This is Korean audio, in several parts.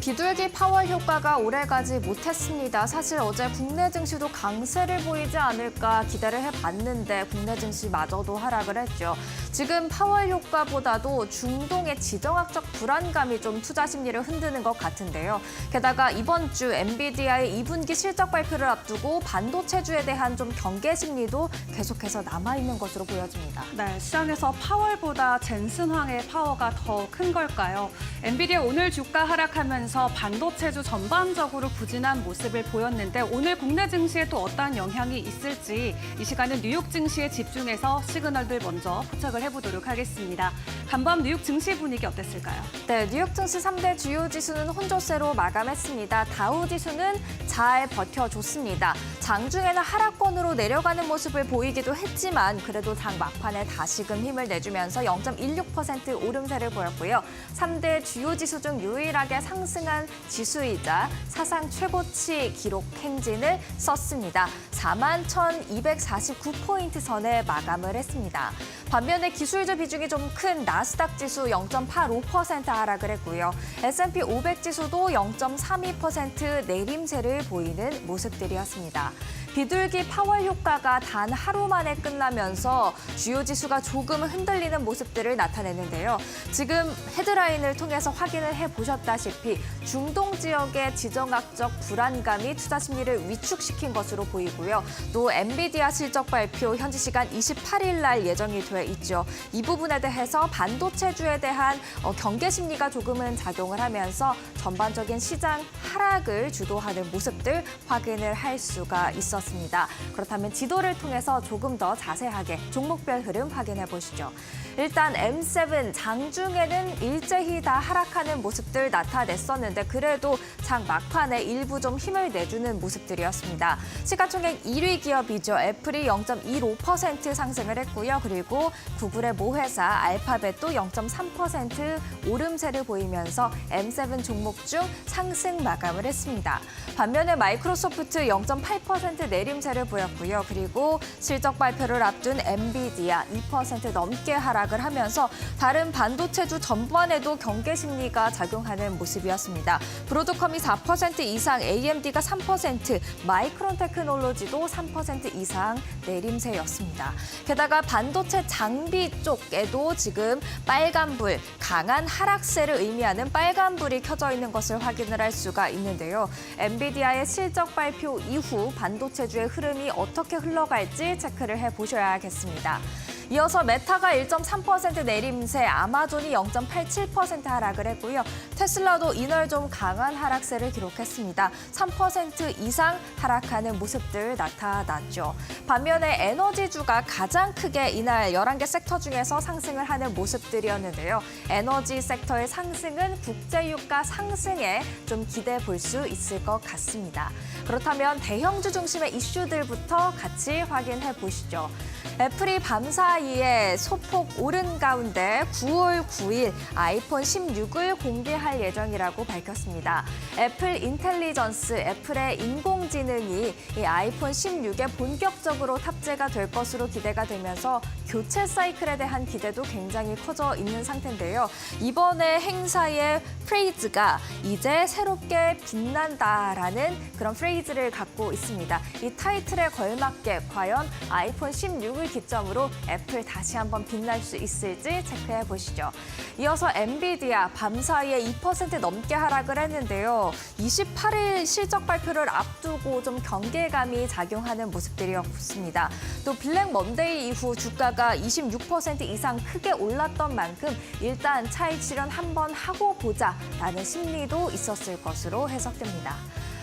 비둘기 파월 효과가 오래가지 못했습니다. 사실 어제 국내 증시도 강세를 보이지 않을까 기대를 해봤는데 국내 증시마저도 하락을 했죠. 지금 파월 효과보다도 중동의 지정학적 불안감이 좀 투자 심리를 흔드는 것 같은데요. 게다가 이번 주 엔비디아의 2분기 실적 발표를 앞두고 반도체주에 대한 좀 경계 심리도 계속해서 남아있는 것으로 보여집니다. 네, 시장에서 파월보다 젠슨 황의 파워가 더 큰 걸까요? 엔비디아 오늘 주가 하락하면서 반도체주 전반적으로 부진한 모습을 보였는데 오늘 국내 증시에 또 어떠한 영향이 있을지 이 시간은 뉴욕 증시에 집중해서 시그널들 먼저 포착을 해보도록 하겠습니다. 간밤 뉴욕 증시 분위기 어땠을까요? 네, 뉴욕 증시 3대 주요 지수는 혼조세로 마감했습니다. 다우 지수는 잘 버텨줬습니다. 장중에는 하락권으로 내려가는 모습을 보이기도 했지만 그래도 장 막판에 다시금 힘을 내주면서 0.16% 오름세를 보였고요. 3대 주요 지수 중 유일하게 상승한 지수이자 사상 최고치 기록 행진을 썼습니다. 41,249포인트 선에 마감을 했습니다. 반면에 기술주 비중이 좀 큰 나스닥 지수 0.85% 하락을 했고요. S&P 500 지수도 0.32% 내림세를 보이는 모습들이었습니다. 비둘기 파월 효과가 단 하루 만에 끝나면서 주요 지수가 조금 흔들리는 모습들을 나타내는데요. 지금 헤드라인을 통해서 확인을 해보셨다시피 중동 지역의 지정학적 불안감이 투자 심리를 위축시킨 것으로 보이고요. 또 엔비디아 실적 발표 현지 시간 28일 날 예정이 돼 있죠. 이 부분에 대해서 반도체주에 대한 경계 심리가 조금은 작용을 하면서 전반적인 시장 하락을 주도하는 모습들 확인을 할 수가 있었습니다. 그렇다면 지도를 통해서 조금 더 자세하게 종목별 흐름 확인해 보시죠. 일단 M7 장중에는 일제히 다 하락하는 모습들 나타냈었는데 그래도 장 막판에 일부 좀 힘을 내주는 모습들이었습니다. 시가총액 1위 기업이죠. 애플이 0.15% 상승을 했고요. 그리고 구글의 모회사 알파벳도 0.3% 오름세를 보이면서 M7 종목 중 상승 마감을 했습니다. 반면에 마이크로소프트 0.8% 내림세를 보였고요. 그리고 실적 발표를 앞둔 엔비디아 2% 넘게 하락을 하면서 다른 반도체주 전반에도 경계 심리가 작용하는 모습이었습니다. 브로드컴이 4% 이상, AMD가 3%, 마이크론 테크놀로지도 3% 이상 내림세였습니다. 게다가 반도체 장비 쪽에도 지금 빨간불, 강한 하락세를 의미하는 빨간불이 켜져 있는 것을 확인을 할 수가 있는데요. 엔비디아의 실적 발표 이후 반도체주의 흐름이 어떻게 흘러갈지 체크를 해보셔야겠습니다. 이어서 메타가 1.3% 내림세, 아마존이 0.87% 하락을 했고요. 테슬라도 이날 좀 강한 하락세를 기록했습니다. 3% 이상 하락하는 모습들 나타났죠. 반면에 에너지주가 가장 크게 이날 11개 섹터 중에서 상승을 하는 모습들이었는데요. 에너지 섹터의 상승은 국제유가 상승에 좀 기대해 볼 수 있을 것 같습니다. 그렇다면 대형주 중심의 이슈들부터 같이 확인해 보시죠. 애플이 밤사이에 소폭 오른 가운데 9월 9일 아이폰 16을 공개할 예정이라고 밝혔습니다. 애플 인텔리전스, 애플의 인공지능이 이 아이폰 16에 본격적으로 탑재가 될 것으로 기대가 되면서 교체 사이클에 대한 기대도 굉장히 커져 있는 상태인데요. 이번에 행사의 프레이즈가 이제 새롭게 빛난다라는 그런 프레이즈를 갖고 있습니다. 이 타이틀에 걸맞게 과연 아이폰 16을 기점으로 애플 다시 한번 빛날 수 있을지 체크해 보시죠. 이어서 엔비디아 밤사이에 2% 넘게 하락을 했는데요. 28일 실적 발표를 앞두고 좀 경계감이 작용하는 모습들이었습니다. 또 블랙 먼데이 이후 주가가 26% 이상 크게 올랐던 만큼 일단 차익 실현 한번 하고 보자라는 심리도 있었을 것으로 해석됩니다.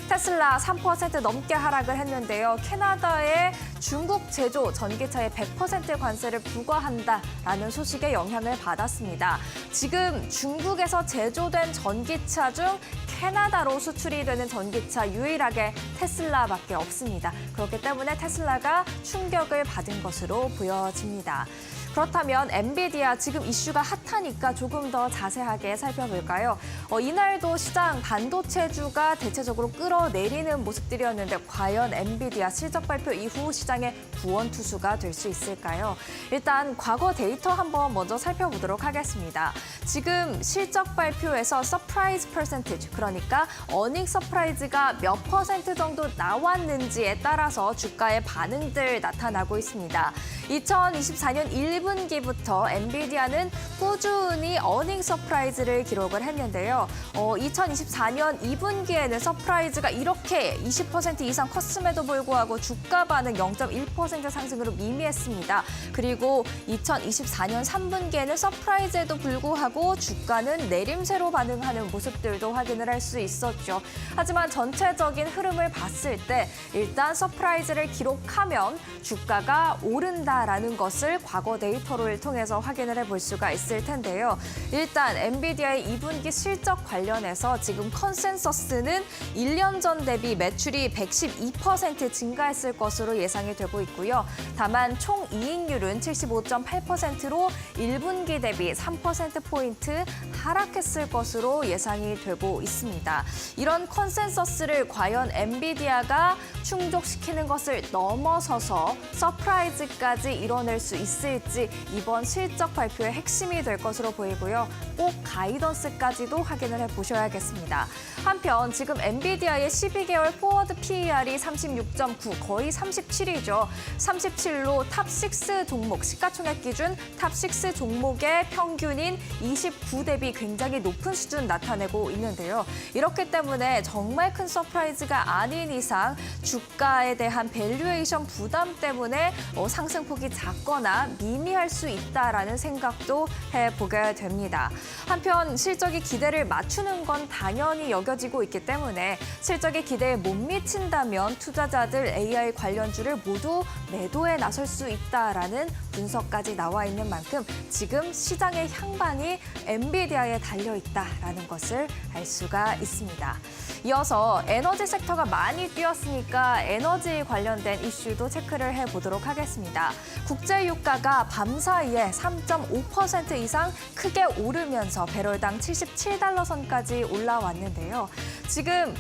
테슬라 3% 넘게 하락을 했는데요. 캐나다의 중국 제조 전기차에 100% 관세를 부과한다라는 소식에 영향을 받았습니다. 지금 중국에서 제조된 전기차 중 캐나다로 수출이 되는 전기차 유일하게 테슬라밖에 없습니다. 그렇기 때문에 테슬라가 충격을 받은 것으로 보여집니다. 그렇다면 엔비디아 지금 이슈가 핫하니까 조금 더 자세하게 살펴볼까요? 이날도 시장 반도체주가 대체적으로 끌어내리는 모습들이었는데 과연 엔비디아 실적 발표 이후 시장의 구원투수가 될 수 있을까요? 일단 과거 데이터 한번 먼저 살펴보도록 하겠습니다. 지금 실적 발표에서 서프라이즈 퍼센티지, 그러니까 어닝 서프라이즈가 몇 퍼센트 정도 나왔는지에 따라서 주가의 반응들 나타나고 있습니다. 2024년 1분기부터 엔비디아는 꾸준히 어닝 서프라이즈를 기록을 했는데요. 2024년 2분기에는 서프라이즈가 이렇게 20% 이상 컸음에도 불구하고 주가 반응 0.1% 상승으로 미미했습니다. 그리고 2024년 3분기에는 서프라이즈에도 불구하고 주가는 내림세로 반응하는 모습들도 확인을 할 수 있었죠. 하지만 전체적인 흐름을 봤을 때 일단 서프라이즈를 기록하면 주가가 오른다라는 것을 과거 데이터를 통해서 확인을 해볼 수가 있을 텐데요. 일단 엔비디아의 2분기 실적 관련해서 지금 컨센서스는 1년 전 대비 매출이 112% 증가했을 것으로 예상이 되고 있고요. 다만 총 이익률은 75.8%로 1분기 대비 3%포인트 하락했을 것으로 예상이 되고 있습니다. 이런 컨센서스를 과연 엔비디아가 충족시키는 것을 넘어서서 서프라이즈까지 이뤄낼 수 있을지 이번 실적 발표의 핵심이 될 것으로 보이고요. 꼭 가이던스까지도 확인을 해보셔야겠습니다. 한편 지금 엔비디아의 12개월 포워드 PER이 36.9, 거의 37이죠. 37로 탑6 종목, 시가총액 기준 탑6 종목의 평균인 29 대비 굉장히 높은 수준 나타내고 있는데요. 이렇기 때문에 정말 큰 서프라이즈가 아닌 이상 주가에 대한 밸류에이션 부담 때문에 상승폭이 작거나 미미할 수 있다라는 생각도 해보게 됩니다. 한편 실적이 기대를 맞추는 건 당연히 여겨지고 있기 때문에 실적의 기대에 못 미친다면 투자자들 AI 관련주를 모두 매도에 나설 수 있다라는 분석까지 나와 있는 만큼 지금 시장의 향방이 엔비디아에 달려 있다라는 것을 알 수가 있습니다. 이어서 에너지 섹터가 많이 뛰었으니까 에너지 관련된 이슈도 체크를 해보도록 하겠습니다. 국제 유가가 밤사이에 3.5% 이상 크게 오르면서 배럴당 77달러 선까지 올라왔는데요. 지금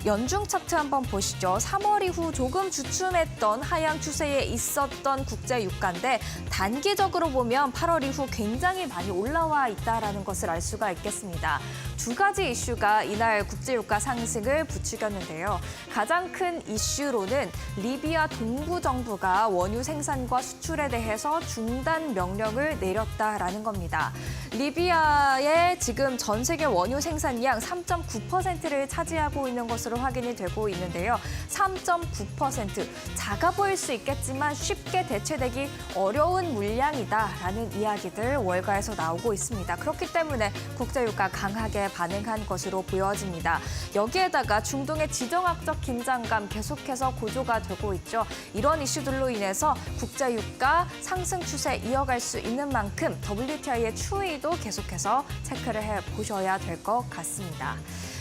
연중 차트 한번 보시죠. 3월 이후 조금 주춤했던 하향 추세에 있었던 국제 유가인데 단기적으로 보면 8월 이후 굉장히 많이 올라와 있다는 것을 알 수가 있겠습니다. 두 가지 이슈가 이날 국제 유가 상승을 부추겼는데요. 가장 큰 이슈로는 리비아 동부 정부가 원유 생산과 수출에 대해서 중단 명령을 내렸다라는 겁니다. 리비아의 지금 전 세계 원유 생산량 3.9%를 차지하고 있는 것으로 확인이 되고 있는데요. 3.9% 작아 보일 수 있겠지만 쉽게 대체되기 어려운 물량이다라는 이야기들 월가에서 나오고 있습니다. 그렇기 때문에 국제유가 강하게 반응한 것으로 보여집니다. 여기에다가 중동의 지정학적 긴장감 계속해서 고조가 되고 있죠. 이런 이슈들로 인해서 국제유가 상승 추세 이어갈 수 있는 만큼 WTI의 추이도 계속해서 체크를 해보셔야 될 것 같습니다.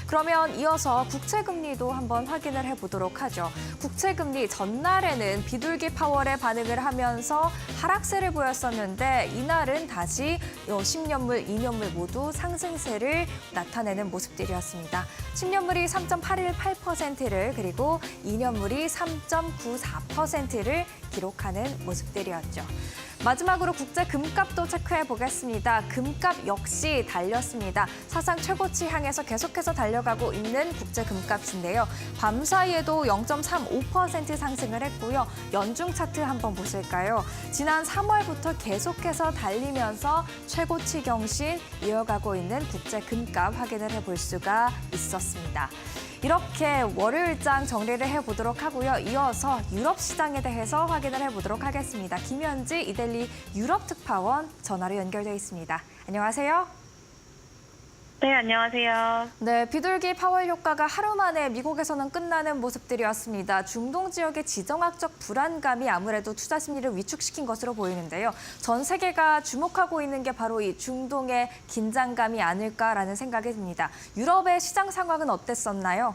그러면 이어서 국채금리도 한번 확인을 해보도록 하죠. 국채금리 전날에는 비둘기 파월의 반응을 하면서 하락세를 보였었는데 이날은 다시 10년물, 2년물 모두 상승세를 나타내는 모습들이었습니다. 10년물이 3.818%를 그리고 2년물이 3.94%를 기록하는 모습들이었죠. 마지막으로 국제 금값도 체크해 보겠습니다. 금값 역시 달렸습니다. 사상 최고치 향해서 계속해서 달려가고 있는 국제 금값인데요. 밤 사이에도 0.35% 상승을 했고요. 연중 차트 한번 보실까요? 지난 3월부터 계속해서 달리면서 최고치 경신 이어가고 있는 국제 금값 확인을 해볼 수가 있었습니다. 이렇게 월요일장 정리를 해보도록 하고요. 이어서 유럽 시장에 대해서 확인을 해보도록 하겠습니다. 김현지 이데일리 유럽 특파원 전화로 연결되어 있습니다. 안녕하세요. 네, 안녕하세요. 네, 비둘기 파월 효과가 하루 만에 미국에서는 끝나는 모습들이었습니다. 중동 지역의 지정학적 불안감이 아무래도 투자 심리를 위축시킨 것으로 보이는데요. 전 세계가 주목하고 있는 게 바로 이 중동의 긴장감이 아닐까라는 생각이 듭니다. 유럽의 시장 상황은 어땠었나요?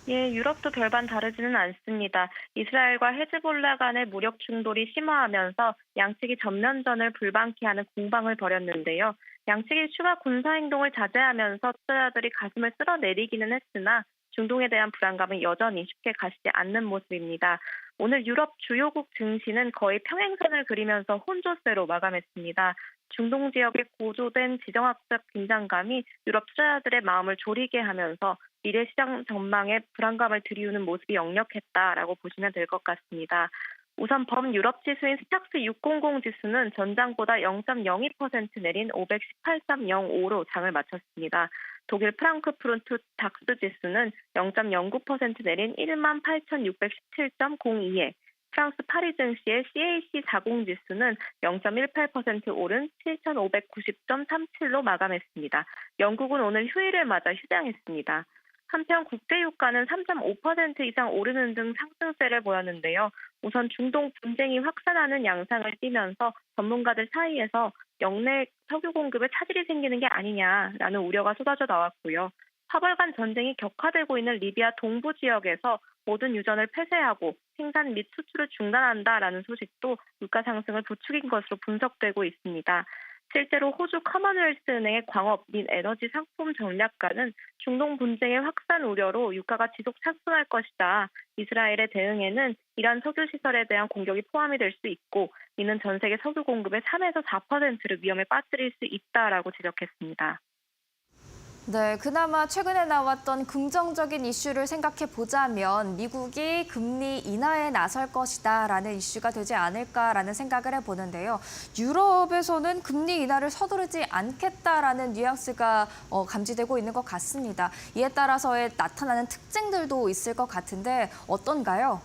예, 유럽도 별반 다르지는 않습니다. 이스라엘과 헤즈볼라 간의 무력 충돌이 심화하면서 양측이 전면전을 불방케 하는 공방을 벌였는데요. 양측이 추가 군사 행동을 자제하면서 투자자들이 가슴을 쓸어내리기는 했으나 중동에 대한 불안감은 여전히 쉽게 가시지 않는 모습입니다. 오늘 유럽 주요국 증시는 거의 평행선을 그리면서 혼조세로 마감했습니다. 중동 지역의 고조된 지정학적 긴장감이 유럽 투자자들의 마음을 졸이게 하면서 미래 시장 전망에 불안감을 들이우는 모습이 역력했다라고 보시면 될 것 같습니다. 우선 범유럽 지수인 스탁스 600 지수는 전장보다 0.02% 내린 518.05로 장을 마쳤습니다. 독일 프랑크푸르트 닥스 지수는 0.09% 내린 18,617.02에 프랑스 파리 증시의 CAC 40 지수는 0.18% 오른 7,590.37로 마감했습니다. 영국은 오늘 휴일을 맞아 휴장했습니다. 한편 국제 유가는 3.5% 이상 오르는 등 상승세를 보였는데요. 우선 중동 분쟁이 확산하는 양상을 띠면서 전문가들 사이에서 영내 석유 공급에 차질이 생기는 게 아니냐라는 우려가 쏟아져 나왔고요. 사벌간 전쟁이 격화되고 있는 리비아 동부 지역에서 모든 유전을 폐쇄하고 생산 및 수출을 중단한다라는 소식도 유가 상승을 부추긴 것으로 분석되고 있습니다. 실제로 호주 커먼웰스 은행의 광업 및 에너지 상품 전략가는 중동 분쟁의 확산 우려로 유가가 지속 상승할 것이다. 이스라엘의 대응에는 이란 석유 시설에 대한 공격이 포함이 될 수 있고 이는 전 세계 석유 공급의 3에서 4%를 위험에 빠뜨릴 수 있다라고 지적했습니다. 네, 그나마 최근에 나왔던 긍정적인 이슈를 생각해 보자면 미국이 금리 인하에 나설 것이다라는 이슈가 되지 않을까라는 생각을 해보는데요. 유럽에서는 금리 인하를 서두르지 않겠다라는 뉘앙스가 감지되고 있는 것 같습니다. 이에 따라서의 나타나는 특징들도 있을 것 같은데 어떤가요?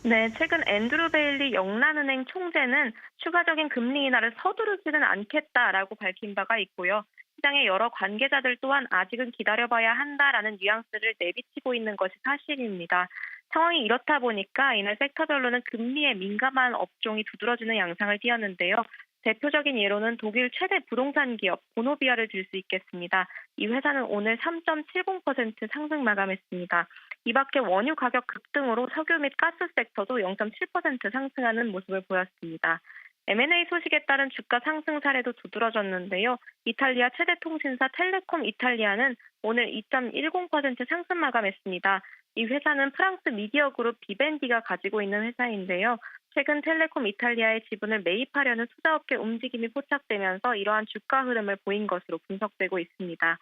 네, 최근 앤드루 베일리 영란은행 총재는 추가적인 금리 인하를 서두르지는 않겠다라고 밝힌 바가 있고요. 시장의 여러 관계자들 또한 아직은 기다려봐야 한다라는 뉘앙스를 내비치고 있는 것이 사실입니다. 상황이 이렇다 보니까 이날 섹터별로는 금리에 민감한 업종이 두드러지는 양상을 띄었는데요. 대표적인 예로는 독일 최대 부동산 기업 보노비아를 들 수 있겠습니다. 이 회사는 오늘 3.70% 상승 마감했습니다. 이 밖에 원유 가격 급등으로 석유 및 가스 섹터도 0.7% 상승하는 모습을 보였습니다. M&A 소식에 따른 주가 상승 사례도 두드러졌는데요. 이탈리아 최대 통신사 텔레콤 이탈리아는 오늘 2.10% 상승 마감했습니다. 이 회사는 프랑스 미디어 그룹 비벤디가 가지고 있는 회사인데요. 최근 텔레콤 이탈리아의 지분을 매입하려는 투자업계 움직임이 포착되면서 이러한 주가 흐름을 보인 것으로 분석되고 있습니다.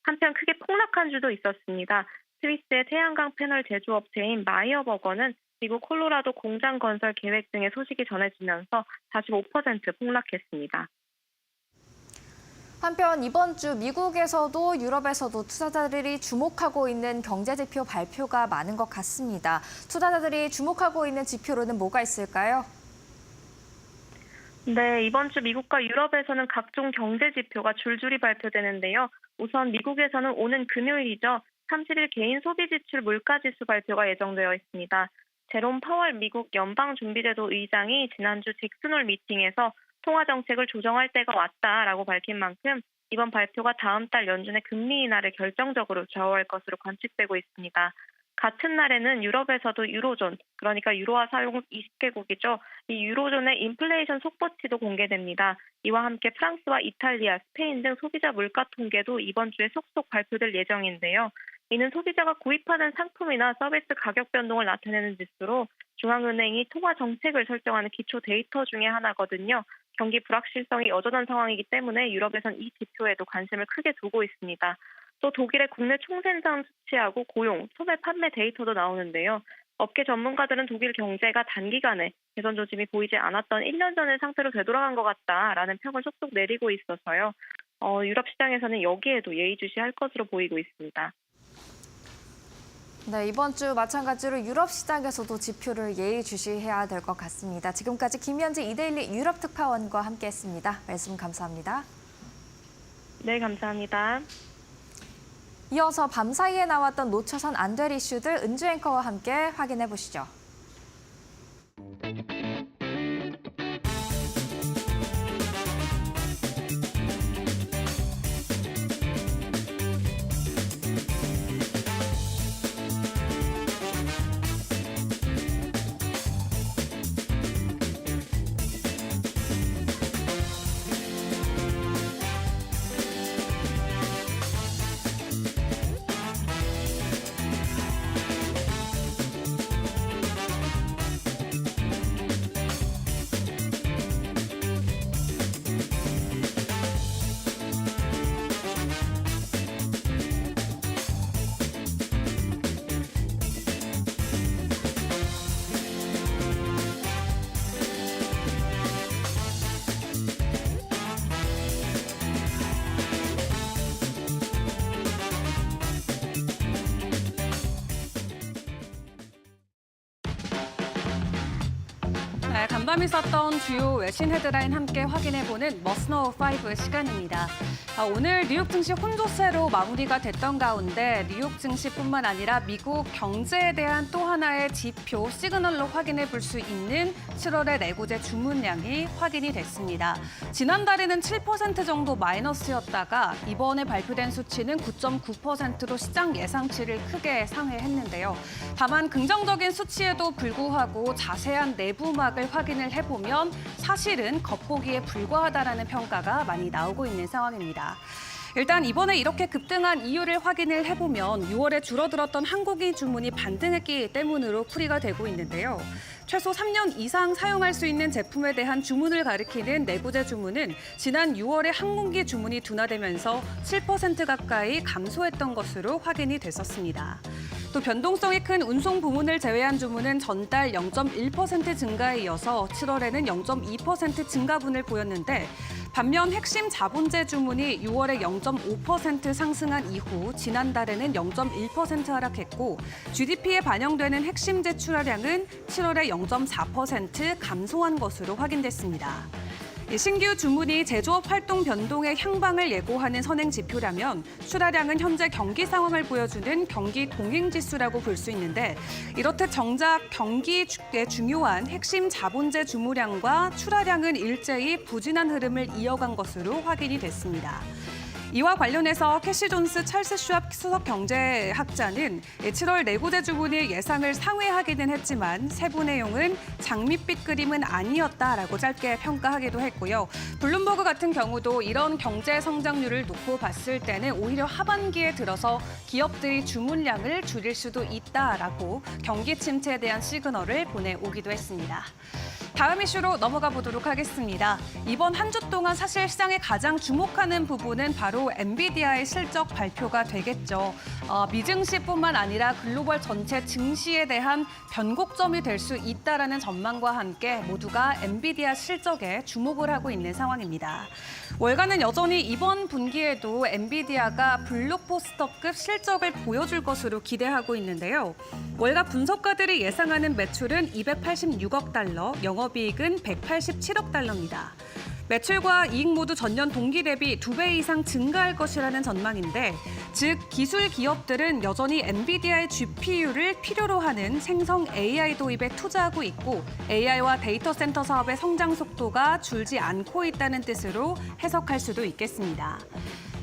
한편 크게 폭락한 주도 있었습니다. 스위스의 태양광 패널 제조업체인 마이어버거는 미국 콜로라도 공장 건설 계획 등의 소식이 전해지면서 45% 폭락했습니다. 한편 이번 주 미국에서도 유럽에서도 투자자들이 주목하고 있는 경제지표 발표가 많은 것 같습니다. 투자자들이 주목하고 있는 지표로는 뭐가 있을까요? 네, 이번 주 미국과 유럽에서는 각종 경제 지표가 줄줄이 발표되는데요. 우선 미국에서는 오는 금요일이죠. 30일 개인 소비 지출 물가지수 발표가 예정되어 있습니다. 제롬 파월 미국 연방준비제도 의장이 지난주 잭슨홀 미팅에서 통화정책을 조정할 때가 왔다라고 밝힌 만큼 이번 발표가 다음 달 연준의 금리 인하를 결정적으로 좌우할 것으로 관측되고 있습니다. 같은 날에는 유럽에서도 유로존, 그러니까 유로화 사용 20개국이죠. 이 유로존의 인플레이션 속보치도 공개됩니다. 이와 함께 프랑스와 이탈리아, 스페인 등 소비자 물가 통계도 이번 주에 속속 발표될 예정인데요. 이는 소비자가 구입하는 상품이나 서비스 가격 변동을 나타내는 지수로 중앙은행이 통화 정책을 설정하는 기초 데이터 중에 하나거든요. 경기 불확실성이 여전한 상황이기 때문에 유럽에선 이 지표에도 관심을 크게 두고 있습니다. 또 독일의 국내 총생산 수치하고 고용, 소매 판매 데이터도 나오는데요. 업계 전문가들은 독일 경제가 단기간에 개선 조짐이 보이지 않았던 1년 전의 상태로 되돌아간 것 같다라는 평을 속속 내리고 있어서요. 유럽 시장에서는 여기에도 예의주시할 것으로 보이고 있습니다. 네, 이번 주 마찬가지로 유럽 시장에서도 지표를 예의주시해야 될 것 같습니다. 지금까지 김현지 이데일리 유럽 특파원과 함께했습니다. 말씀 감사합니다. 네, 감사합니다. 이어서 밤사이에 나왔던 놓쳐선 안 될 이슈들 은주 앵커와 함께 확인해 보시죠. 부담이 있었던 주요 외신 헤드라인 함께 확인해보는 머스너 5 시간입니다. 오늘 뉴욕 증시 혼조세로 마무리가 됐던 가운데 뉴욕 증시뿐만 아니라 미국 경제에 대한 또 하나의 지표 시그널로 확인해 볼 수 있는 7월의 내구재 주문량이 확인이 됐습니다. 지난달에는 7% 정도 마이너스였다가 이번에 발표된 수치는 9.9%로 시장 예상치를 크게 상회했는데요. 다만 긍정적인 수치에도 불구하고 자세한 내부막을 확인을 해보면 사실은 겉보기에 불과하다라는 평가가 많이 나오고 있는 상황입니다. 일단 이번에 이렇게 급등한 이유를 확인을 해보면 6월에 줄어들었던 항공기 주문이 반등했기 때문으로 풀이가 되고 있는데요. 최소 3년 이상 사용할 수 있는 제품에 대한 주문을 가리키는 내구재 주문은 지난 6월에 항공기 주문이 둔화되면서 7% 가까이 감소했던 것으로 확인이 됐었습니다. 또 변동성이 큰 운송 부문을 제외한 주문은 전달 0.1% 증가에 이어서 7월에는 0.2% 증가분을 보였는데 반면 핵심 자본재 주문이 6월에 0.5% 상승한 이후 지난달에는 0.1% 하락했고 GDP에 반영되는 핵심재 출하량은 7월에 0.4% 감소한 것으로 확인됐습니다. 신규 주문이 제조업 활동 변동의 향방을 예고하는 선행 지표라면 출하량은 현재 경기 상황을 보여주는 경기 동행지수라고 볼 수 있는데 이렇듯 정작 경기에 중요한 핵심 자본재 주문량과 출하량은 일제히 부진한 흐름을 이어간 것으로 확인이 됐습니다. 이와 관련해서 캐시 존스 찰스 슈왑 수석 경제학자는 7월 내구재 주문이 예상을 상회하기는 했지만 세부 내용은 장밋빛 그림은 아니었다라고 짧게 평가하기도 했고요. 블룸버그 같은 경우도 이런 경제 성장률을 놓고 봤을 때는 오히려 하반기에 들어서 기업들이 주문량을 줄일 수도 있다라고 경기 침체에 대한 시그널을 보내오기도 했습니다. 다음 이슈로 넘어가 보도록 하겠습니다. 이번 한 주 동안 사실 시장에 가장 주목하는 부분은 바로 엔비디아의 실적 발표가 되겠죠. 미증시뿐만 아니라 글로벌 전체 증시에 대한 변곡점이 될 수 있다라는 전망과 함께 모두가 엔비디아 실적에 주목을 하고 있는 상황입니다. 월가는 여전히 이번 분기에도 엔비디아가 블록버스터급 실적을 보여줄 것으로 기대하고 있는데요. 월가 분석가들이 예상하는 매출은 286억 달러, 영업이익은 187억 달러입니다. 매출과 이익 모두 전년 동기 대비 2배 이상 증가할 것이라는 전망인데, 즉 기술 기업들은 여전히 엔비디아의 GPU를 필요로 하는 생성 AI 도입에 투자하고 있고 AI와 데이터 센터 사업의 성장 속도가 줄지 않고 있다는 뜻으로 해석할 수도 있겠습니다.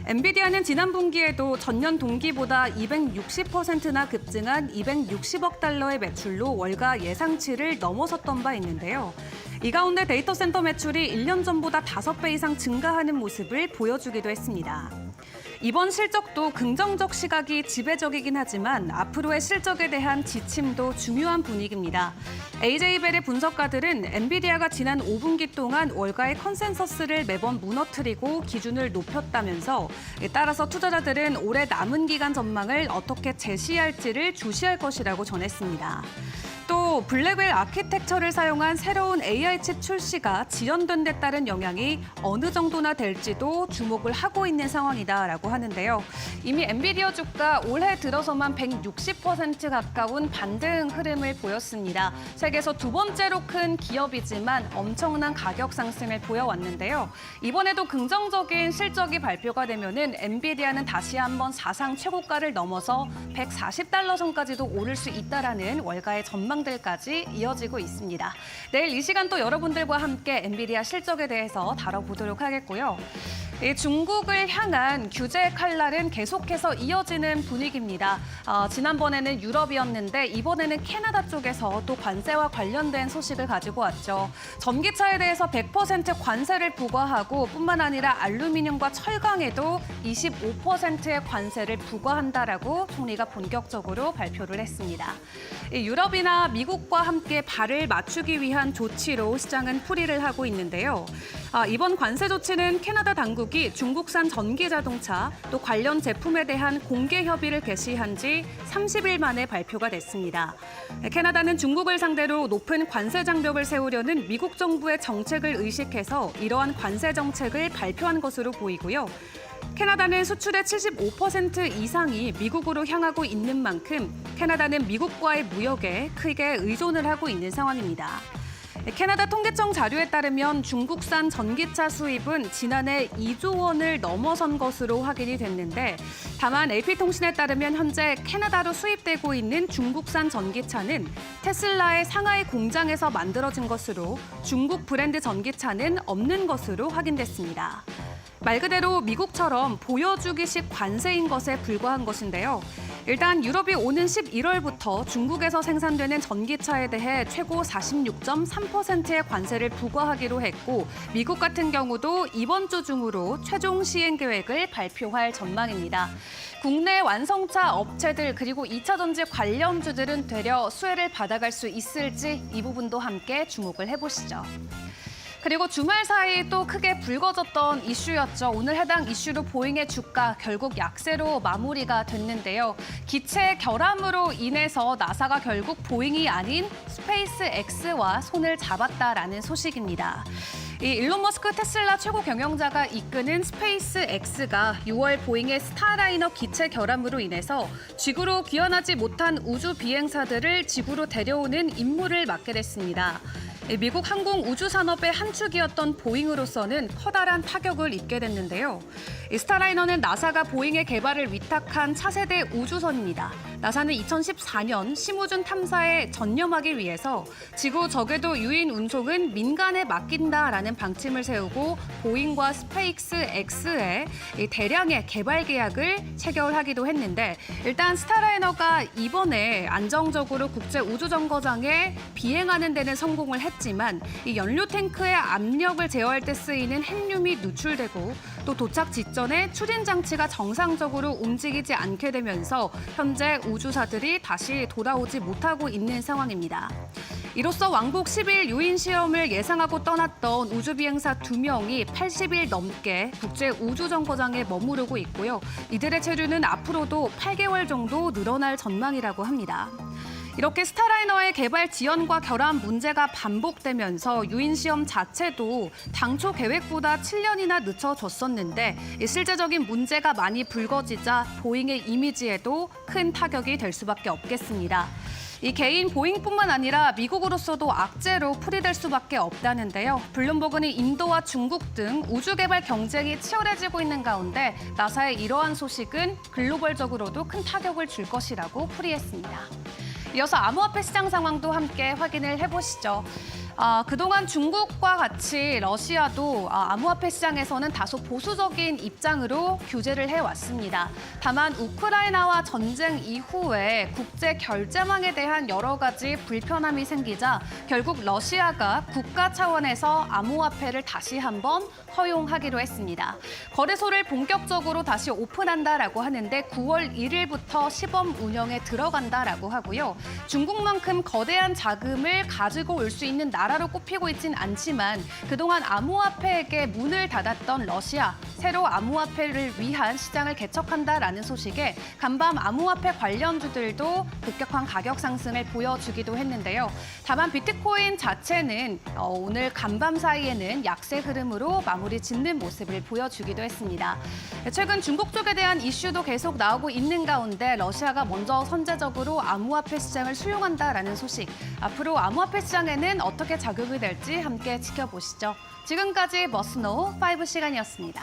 엔비디아는 지난 분기에도 전년 동기보다 260%나 급증한 260억 달러의 매출로 월가 예상치를 넘어섰던 바 있는데요. 이 가운데 데이터 센터 매출이 1년 전보다 5배 이상 증가하는 모습을 보여주기도 했습니다. 이번 실적도 긍정적 시각이 지배적이긴 하지만 앞으로의 실적에 대한 지침도 중요한 분위기입니다. AJ벨의 분석가들은 엔비디아가 지난 5분기 동안 월가의 컨센서스를 매번 무너뜨리고 기준을 높였다면서 따라서 투자자들은 올해 남은 기간 전망을 어떻게 제시할지를 주시할 것이라고 전했습니다. 또 블랙웰 아키텍처를 사용한 새로운 AI 칩 출시가 지연된 데 따른 영향이 어느 정도나 될지도 주목을 하고 있는 상황이다라고 하는데요. 이미 엔비디아 주가 올해 들어서만 160% 가까운 반등 흐름을 보였습니다. 세계에서 두 번째로 큰 기업이지만 엄청난 가격 상승을 보여왔는데요. 이번에도 긍정적인 실적이 발표가 되면은 엔비디아는 다시 한번 사상 최고가를 넘어서 140달러 선까지도 오를 수 있다라는 월가의 전망들까지 이어지고 있습니다. 내일 이 시간 또 여러분들과 함께 엔비디아 실적에 대해서 다뤄보도록 하겠고요. 중국을 향한 규제 칼날은 계속해서 이어지는 분위기입니다. 지난번에는 유럽이었는데 이번에는 캐나다 쪽에서 또 관세와 관련된 소식을 가지고 왔죠. 전기차에 대해서 100% 관세를 부과하고 뿐만 아니라 알루미늄과 철강에도 25%의 관세를 부과한다라고 총리가 본격적으로 발표를 했습니다. 유럽이나 미국과 함께 발을 맞추기 위한 조치로 시장은 풀이를 하고 있는데요. 이번 관세 조치는 캐나다 당국이 중국산 전기 자동차 또 관련 제품에 대한 공개 협의를 개시한 지 30일 만에 발표가 됐습니다. 캐나다는 중국을 상대로 높은 관세 장벽을 세우려는 미국 정부의 정책을 의식해서 이러한 관세 정책을 발표한 것으로 보이고요. 캐나다는 수출의 75% 이상이 미국으로 향하고 있는 만큼 캐나다는 미국과의 무역에 크게 의존을 하고 있는 상황입니다. 캐나다 통계청 자료에 따르면 중국산 전기차 수입은 지난해 2조 원을 넘어선 것으로 확인이 됐는데 다만 AP통신에 따르면 현재 캐나다로 수입되고 있는 중국산 전기차는 테슬라의 상하이 공장에서 만들어진 것으로 중국 브랜드 전기차는 없는 것으로 확인됐습니다. 말 그대로 미국처럼 보여주기식 관세인 것에 불과한 것인데요. 일단 유럽이 오는 11월부터 중국에서 생산되는 전기차에 대해 최고 46.3%의 관세를 부과하기로 했고 미국 같은 경우도 이번 주 중으로 최종 시행 계획을 발표할 전망입니다. 국내 완성차 업체들 그리고 2차 전지 관련주들은 되려 수혜를 받아갈 수 있을지 이 부분도 함께 주목을 해보시죠. 그리고 주말 사이 또 크게 불거졌던 이슈였죠. 오늘 해당 이슈로 보잉의 주가 결국 약세로 마무리가 됐는데요. 기체 결함으로 인해서 나사가 결국 보잉이 아닌 스페이스 X와 손을 잡았다라는 소식입니다. 이 일론 머스크 테슬라 최고 경영자가 이끄는 스페이스 X가 6월 보잉의 스타라이너 기체 결함으로 인해서 지구로 귀환하지 못한 우주 비행사들을 지구로 데려오는 임무를 맡게 됐습니다. 미국 항공 우주 산업의 한 축이었던 보잉으로서는 커다란 타격을 입게 됐는데요. 스타라이너는 나사가 보잉의 개발을 위탁한 차세대 우주선입니다. 나사는 2014년 심우준 탐사에 전념하기 위해서 지구 저궤도 유인 운송은 민간에 맡긴다라는 방침을 세우고 보잉과 스페이스 X의 대량의 개발 계약을 체결하기도 했는데 일단 스타라이너가 이번에 안정적으로 국제 우주정거장에 비행하는 데는 성공을 했지만 이 연료 탱크의 압력을 제어할 때 쓰이는 헬륨이 누출되고 또 도착 직전에 추진 장치가 정상적으로 움직이지 않게 되면서 현재 우주사들이 다시 돌아오지 못하고 있는 상황입니다. 이로써 왕복 10일 유인 시험을 예상하고 떠났던 우주 비행사 2명이 80일 넘게 국제 우주정거장에 머무르고 있고요. 이들의 체류는 앞으로도 8개월 정도 늘어날 전망이라고 합니다. 이렇게 스타라이너의 개발 지연과 결함 문제가 반복되면서 유인 시험 자체도 당초 계획보다 7년이나 늦춰졌었는데 실제적인 문제가 많이 불거지자 보잉의 이미지에도 큰 타격이 될 수밖에 없겠습니다. 이 개인 보잉뿐만 아니라 미국으로서도 악재로 풀이될 수밖에 없다는데요. 블룸버그는 인도와 중국 등 우주 개발 경쟁이 치열해지고 있는 가운데 나사의 이러한 소식은 글로벌적으로도 큰 타격을 줄 것이라고 풀이했습니다. 이어서 암호화폐 시장 상황도 함께 확인을 해보시죠. 그동안 중국과 같이 러시아도 암호화폐 시장에서는 다소 보수적인 입장으로 규제를 해왔습니다. 다만 우크라이나와 전쟁 이후에 국제 결제망에 대한 여러 가지 불편함이 생기자 결국 러시아가 국가 차원에서 암호화폐를 다시 한번 허용하기로 했습니다. 거래소를 본격적으로 다시 오픈한다라고 하는데 9월 1일부터 시범 운영에 들어간다라고 하고요. 중국만큼 거대한 자금을 가지고 올 수 있는 나라로 꼽히고 있진 않지만 그동안 암호화폐에게 문을 닫았던 러시아, 새로 암호화폐를 위한 시장을 개척한다라는 소식에 간밤 암호화폐 관련주들도 급격한 가격 상승을 보여주기도 했는데요. 다만 비트코인 자체는 오늘 간밤 사이에는 약세 흐름으로 마무리 짓는 모습을 보여주기도 했습니다. 최근 중국 쪽에 대한 이슈도 계속 나오고 있는 가운데 러시아가 먼저 선제적으로 암호화폐 시장을 수용한다라는 소식. 앞으로 암호화폐 시장에는 어떻게 작용이 될지 함께 지켜보시죠. 지금까지 머스노우 5 시간이었습니다.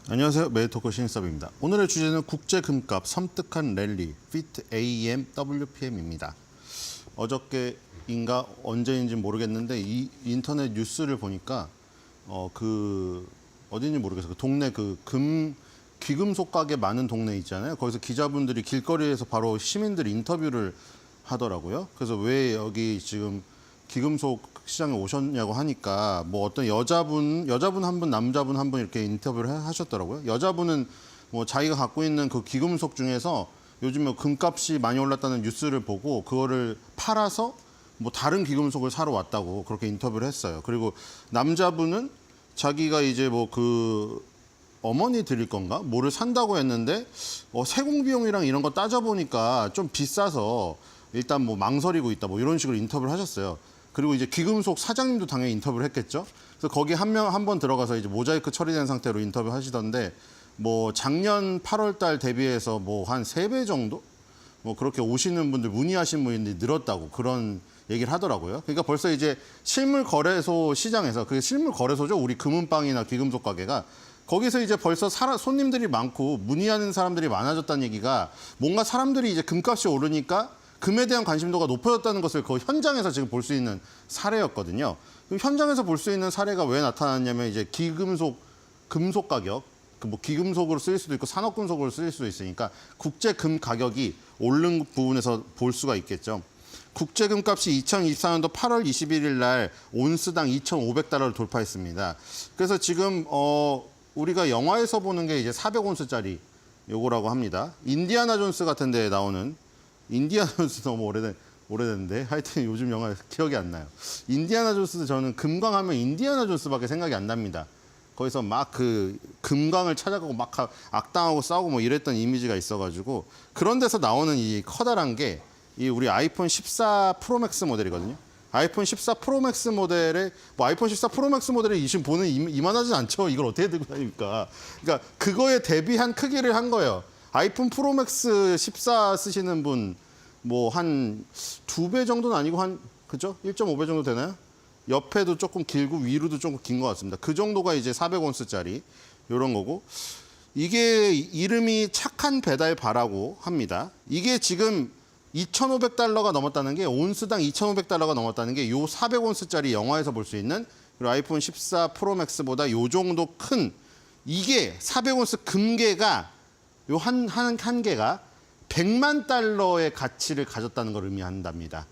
안녕하세요. 메이토커 신인섭입니다. 오늘의 주제는 국제금값 섬뜩한 랠리 피트 AM WPM입니다. 어저께인가 언제인지 모르겠는데 이 인터넷 뉴스를 보니까 어딘지 모르겠어요. 그 동네 귀금속 가게 많은 동네 있잖아요. 거기서 기자분들이 길거리에서 바로 시민들 인터뷰를 하더라고요. 그래서 왜 여기 지금 귀금속 시장에 오셨냐고 하니까 뭐 어떤 여자분 한 분, 남자분 한 분 이렇게 인터뷰를 하셨더라고요. 여자분은 뭐 자기가 갖고 있는 그 귀금속 중에서 요즘 뭐 금값이 많이 올랐다는 뉴스를 보고 그거를 팔아서 뭐 다른 귀금속을 사러 왔다고 그렇게 인터뷰를 했어요. 그리고 남자분은 자기가 이제 뭐 어머니 드릴 건가? 뭐를 산다고 했는데 세공 비용이랑 이런 거 따져보니까 좀 비싸서 일단 뭐 망설이고 있다 뭐 이런 식으로 인터뷰를 하셨어요. 그리고 이제 귀금속 사장님도 당연히 인터뷰를 했겠죠. 그래서 거기 한 번 들어가서 이제 모자이크 처리된 상태로 인터뷰 하시던데 뭐 작년 8월 달 대비해서 뭐 한 3배 정도? 뭐 그렇게 오시는 분들 문의하신 분들이 늘었다고 그런 얘기를 하더라고요. 그러니까 벌써 이제 실물 거래소 시장에서 그게 실물 거래소죠. 우리 금은방이나 귀금속 가게가 거기서 이제 벌써 손님들이 많고 문의하는 사람들이 많아졌다는 얘기가 뭔가 사람들이 이제 금값이 오르니까 금에 대한 관심도가 높아졌다는 것을 그 현장에서 지금 볼 수 있는 사례였거든요. 현장에서 볼 수 있는 사례가 왜 나타났냐면 이제 금속 가격, 뭐 귀금속으로 쓰일 수도 있고 산업금속으로 쓰일 수도 있으니까 국제금 가격이 오른 부분에서 볼 수가 있겠죠. 국제금값이 2024년도 8월 21일 날 온스당 2,500달러를 돌파했습니다. 그래서 지금 우리가 영화에서 보는 게 이제 400온스짜리 요거라고 합니다. 인디아나 존스 같은 데에 나오는 인디아나 존스 너무 오래됐는데 하여튼 요즘 영화 기억이 안 나요. 인디아나 존스 저는 금광하면 인디아나 존스밖에 생각이 안 납니다. 거기서 막 금광을 찾아가고 막 악당하고 싸우고 뭐 이랬던 이미지가 있어가지고 그런 데서 나오는 이 커다란 게 이 우리 아이폰 14 프로맥스 모델이거든요. 아이폰 14 프로맥스 모델에 뭐 아이폰 14 프로맥스 모델이 지금 보는 이만하진 않죠. 이걸 어떻게 들고 다닙니까? 그러니까 그거에 대비한 크기를 한 거예요. 아이폰 프로맥스 14 쓰시는 분 뭐 한 2배 정도는 아니고 그죠? 1.5배 정도 되나요? 옆에도 조금 길고 위로도 조금 긴 것 같습니다. 그 정도가 이제 400온스짜리 이런 거고 이게 이름이 착한 배달 바라고 합니다. 이게 지금 2,500달러가 넘었다는 게 온스당 2,500달러가 넘었다는 게 요 400온스짜리 영화에서 볼 수 있는 그리고 아이폰 14 프로맥스보다 요 정도 큰 이게 400온스 금괴가 요 한 개가 100만 달러의 가치를 가졌다는 걸 의미한답니다.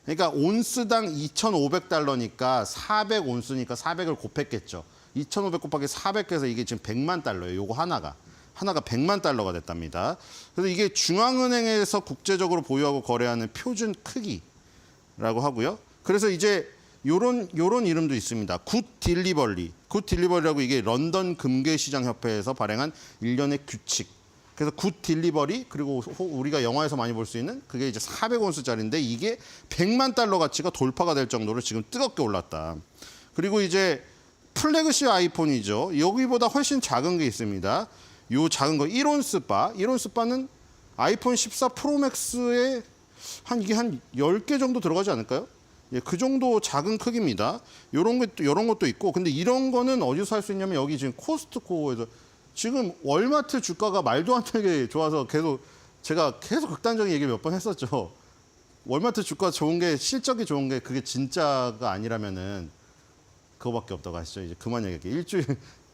그러니까 온스당 2,500달러니까 400온스니까 400을 곱했겠죠. 2,500 곱하기 400해서 이게 지금 100만 달러예요. 요거 하나가 100만 달러가 됐답니다. 그래서 이게 중앙은행에서 국제적으로 보유하고 거래하는 표준 크기라고 하고요. 그래서 이제 요런 이름도 있습니다. 굿 딜리버리라고 이게 런던 금괴시장 협회에서 발행한 일련의 규칙. 그래서 굿 딜리버리 그리고 우리가 영화에서 많이 볼 수 있는 그게 이제 400온스짜리인데 이게 100만 달러 가치가 돌파가 될 정도로 지금 뜨겁게 올랐다. 그리고 이제 플래그십 아이폰이죠. 여기보다 훨씬 작은 게 있습니다. 요 작은 거 1온스바는 아이폰 14 프로맥스에 이게 한 10개 정도 들어가지 않을까요? 예, 그 정도 작은 크기입니다. 요런 것도 있고 근데 이런 거는 어디서 살 수 있냐면 여기 지금 코스트코에서 지금 월마트 주가가 말도 안 되게 좋아서 제가 계속 극단적인 얘기를 몇 번 했었죠. 월마트 주가 좋은 게 실적이 좋은 게 그게 진짜가 아니라면은 그거밖에 없다고 하시죠. 이제 그만 얘기할게요.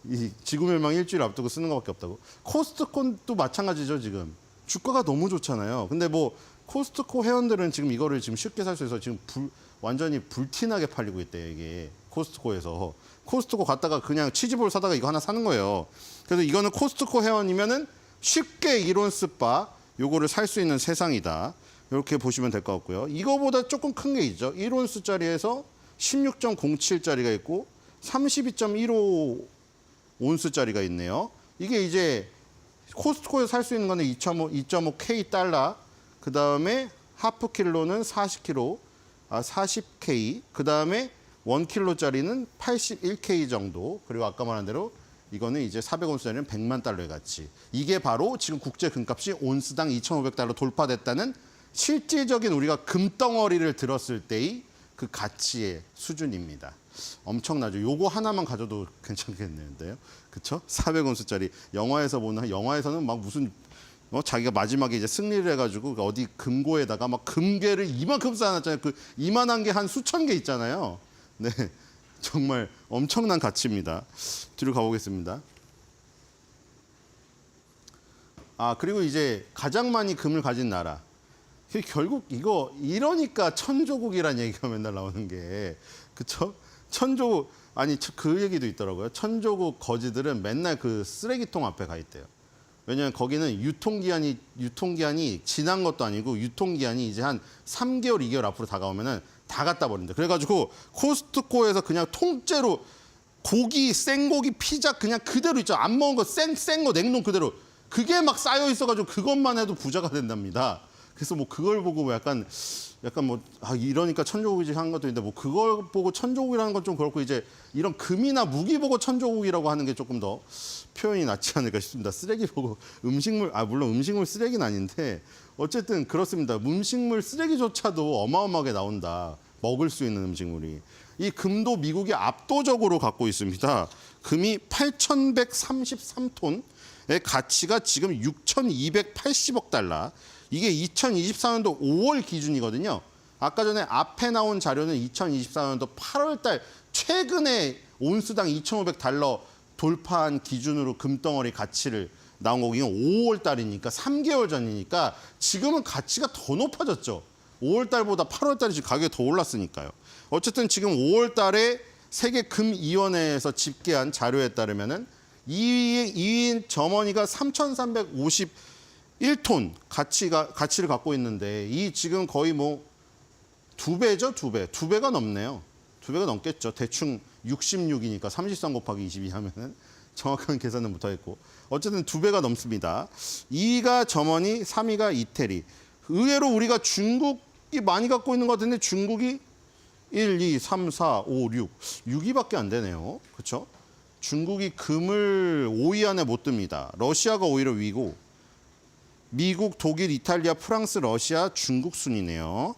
이 지구멸망 일주일 앞두고 쓰는 것밖에 없다고. 코스트코도 마찬가지죠, 지금. 주가가 너무 좋잖아요. 근데 뭐 코스트코 회원들은 지금 이거를 지금 쉽게 살 수 있어서 지금 완전히 불티나게 팔리고 있대요, 이게. 코스트코에서. 코스트코 갔다가 그냥 치즈볼 사다가 이거 하나 사는 거예요. 그래서 이거는 코스트코 회원이면은 쉽게 1온스바 요거를 살 수 있는 세상이다. 이렇게 보시면 될 것 같고요. 이거보다 조금 큰 게 있죠. 1온스짜리에서 16.07짜리가 있고 32.15온스짜리가 있네요. 이게 이제 코스트코에서 살 수 있는 거는 2.5K 달러. 그 다음에 하프 킬로는 40K. 그 다음에 1킬로짜리는 81K 정도. 그리고 아까 말한 대로 이거는 이제 400온스짜리는 100만 달러의 가치. 이게 바로 지금 국제 금값이 온스당 2,500달러 돌파됐다는 실질적인 우리가 금덩어리를 들었을 때의 그 가치의 수준입니다. 엄청나죠. 요거 하나만 가져도 괜찮겠는데요. 그렇죠? 400온스짜리 영화에서는 막 무슨 자기가 마지막에 이제 승리를 해가지고 어디 금고에다가 막 금괴를 이만큼 쌓아놨잖아요. 그 이만한 게 한 수천 개 있잖아요. 네, 정말 엄청난 가치입니다. 뒤로 가보겠습니다. 그리고 이제 가장 많이 금을 가진 나라. 결국 이러니까 천조국이란 얘기가 맨날 나오는 게, 그쵸? 천조국, 그 얘기도 있더라고요. 천조국 거지들은 맨날 그 쓰레기통 앞에 가 있대요. 왜냐면 거기는 유통기한이 지난 것도 아니고 유통기한이 이제 한 3개월, 2개월 앞으로 다가오면은 다 갖다 버린대. 그래가지고 코스트코에서 그냥 통째로 생고기, 피자 그냥 그대로 있죠. 안 먹은 거 센 거 냉동 그대로. 그게 막 쌓여 있어가지고 그것만 해도 부자가 된답니다. 그래서 뭐 그걸 보고 약간 이러니까 천조국이지 한 것도 있는데 뭐 그걸 보고 천조국이라는 건 좀 그렇고 이제 이런 금이나 무기 보고 천조국이라고 하는 게 조금 더 표현이 낫지 않을까 싶습니다. 쓰레기 보고 물론 음식물 쓰레기는 아닌데 어쨌든 그렇습니다. 음식물 쓰레기조차도 어마어마하게 나온다. 먹을 수 있는 음식물이. 이 금도 미국이 압도적으로 갖고 있습니다. 금이 8,133톤. 의 가치가 지금 6,280억 달러. 이게 2024년도 5월 기준이거든요. 아까 전에 앞에 나온 자료는 2024년도 8월 달 최근에 온스당 2,500달러 돌파한 기준으로 금덩어리 가치를 나온 거긴 5월 달이니까 3개월 전이니까 지금은 가치가 더 높아졌죠. 5월 달보다 8월 달이 지금 가격이 더 올랐으니까요. 어쨌든 지금 5월 달에 세계 금위원회에서 집계한 자료에 따르면은 2위인 저머니가 3,351톤 가치를 갖고 있는데 이 지금 거의 뭐 2배죠, 2배. 2배가 넘네요. 2배가 넘겠죠. 대충 66이니까 33 곱하기 22 하면은 정확한 계산은 못하겠고 어쨌든 2배가 넘습니다. 2위가 저머니, 3위가 이태리. 의외로 우리가 중국이 많이 갖고 있는 것 같은데 중국이 1, 2, 3, 4, 5, 6. 6위밖에 안 되네요. 그렇죠? 중국이 금을 5위 안에 못 듭니다. 러시아가 오히려 위고 미국, 독일, 이탈리아, 프랑스, 러시아, 중국 순이네요.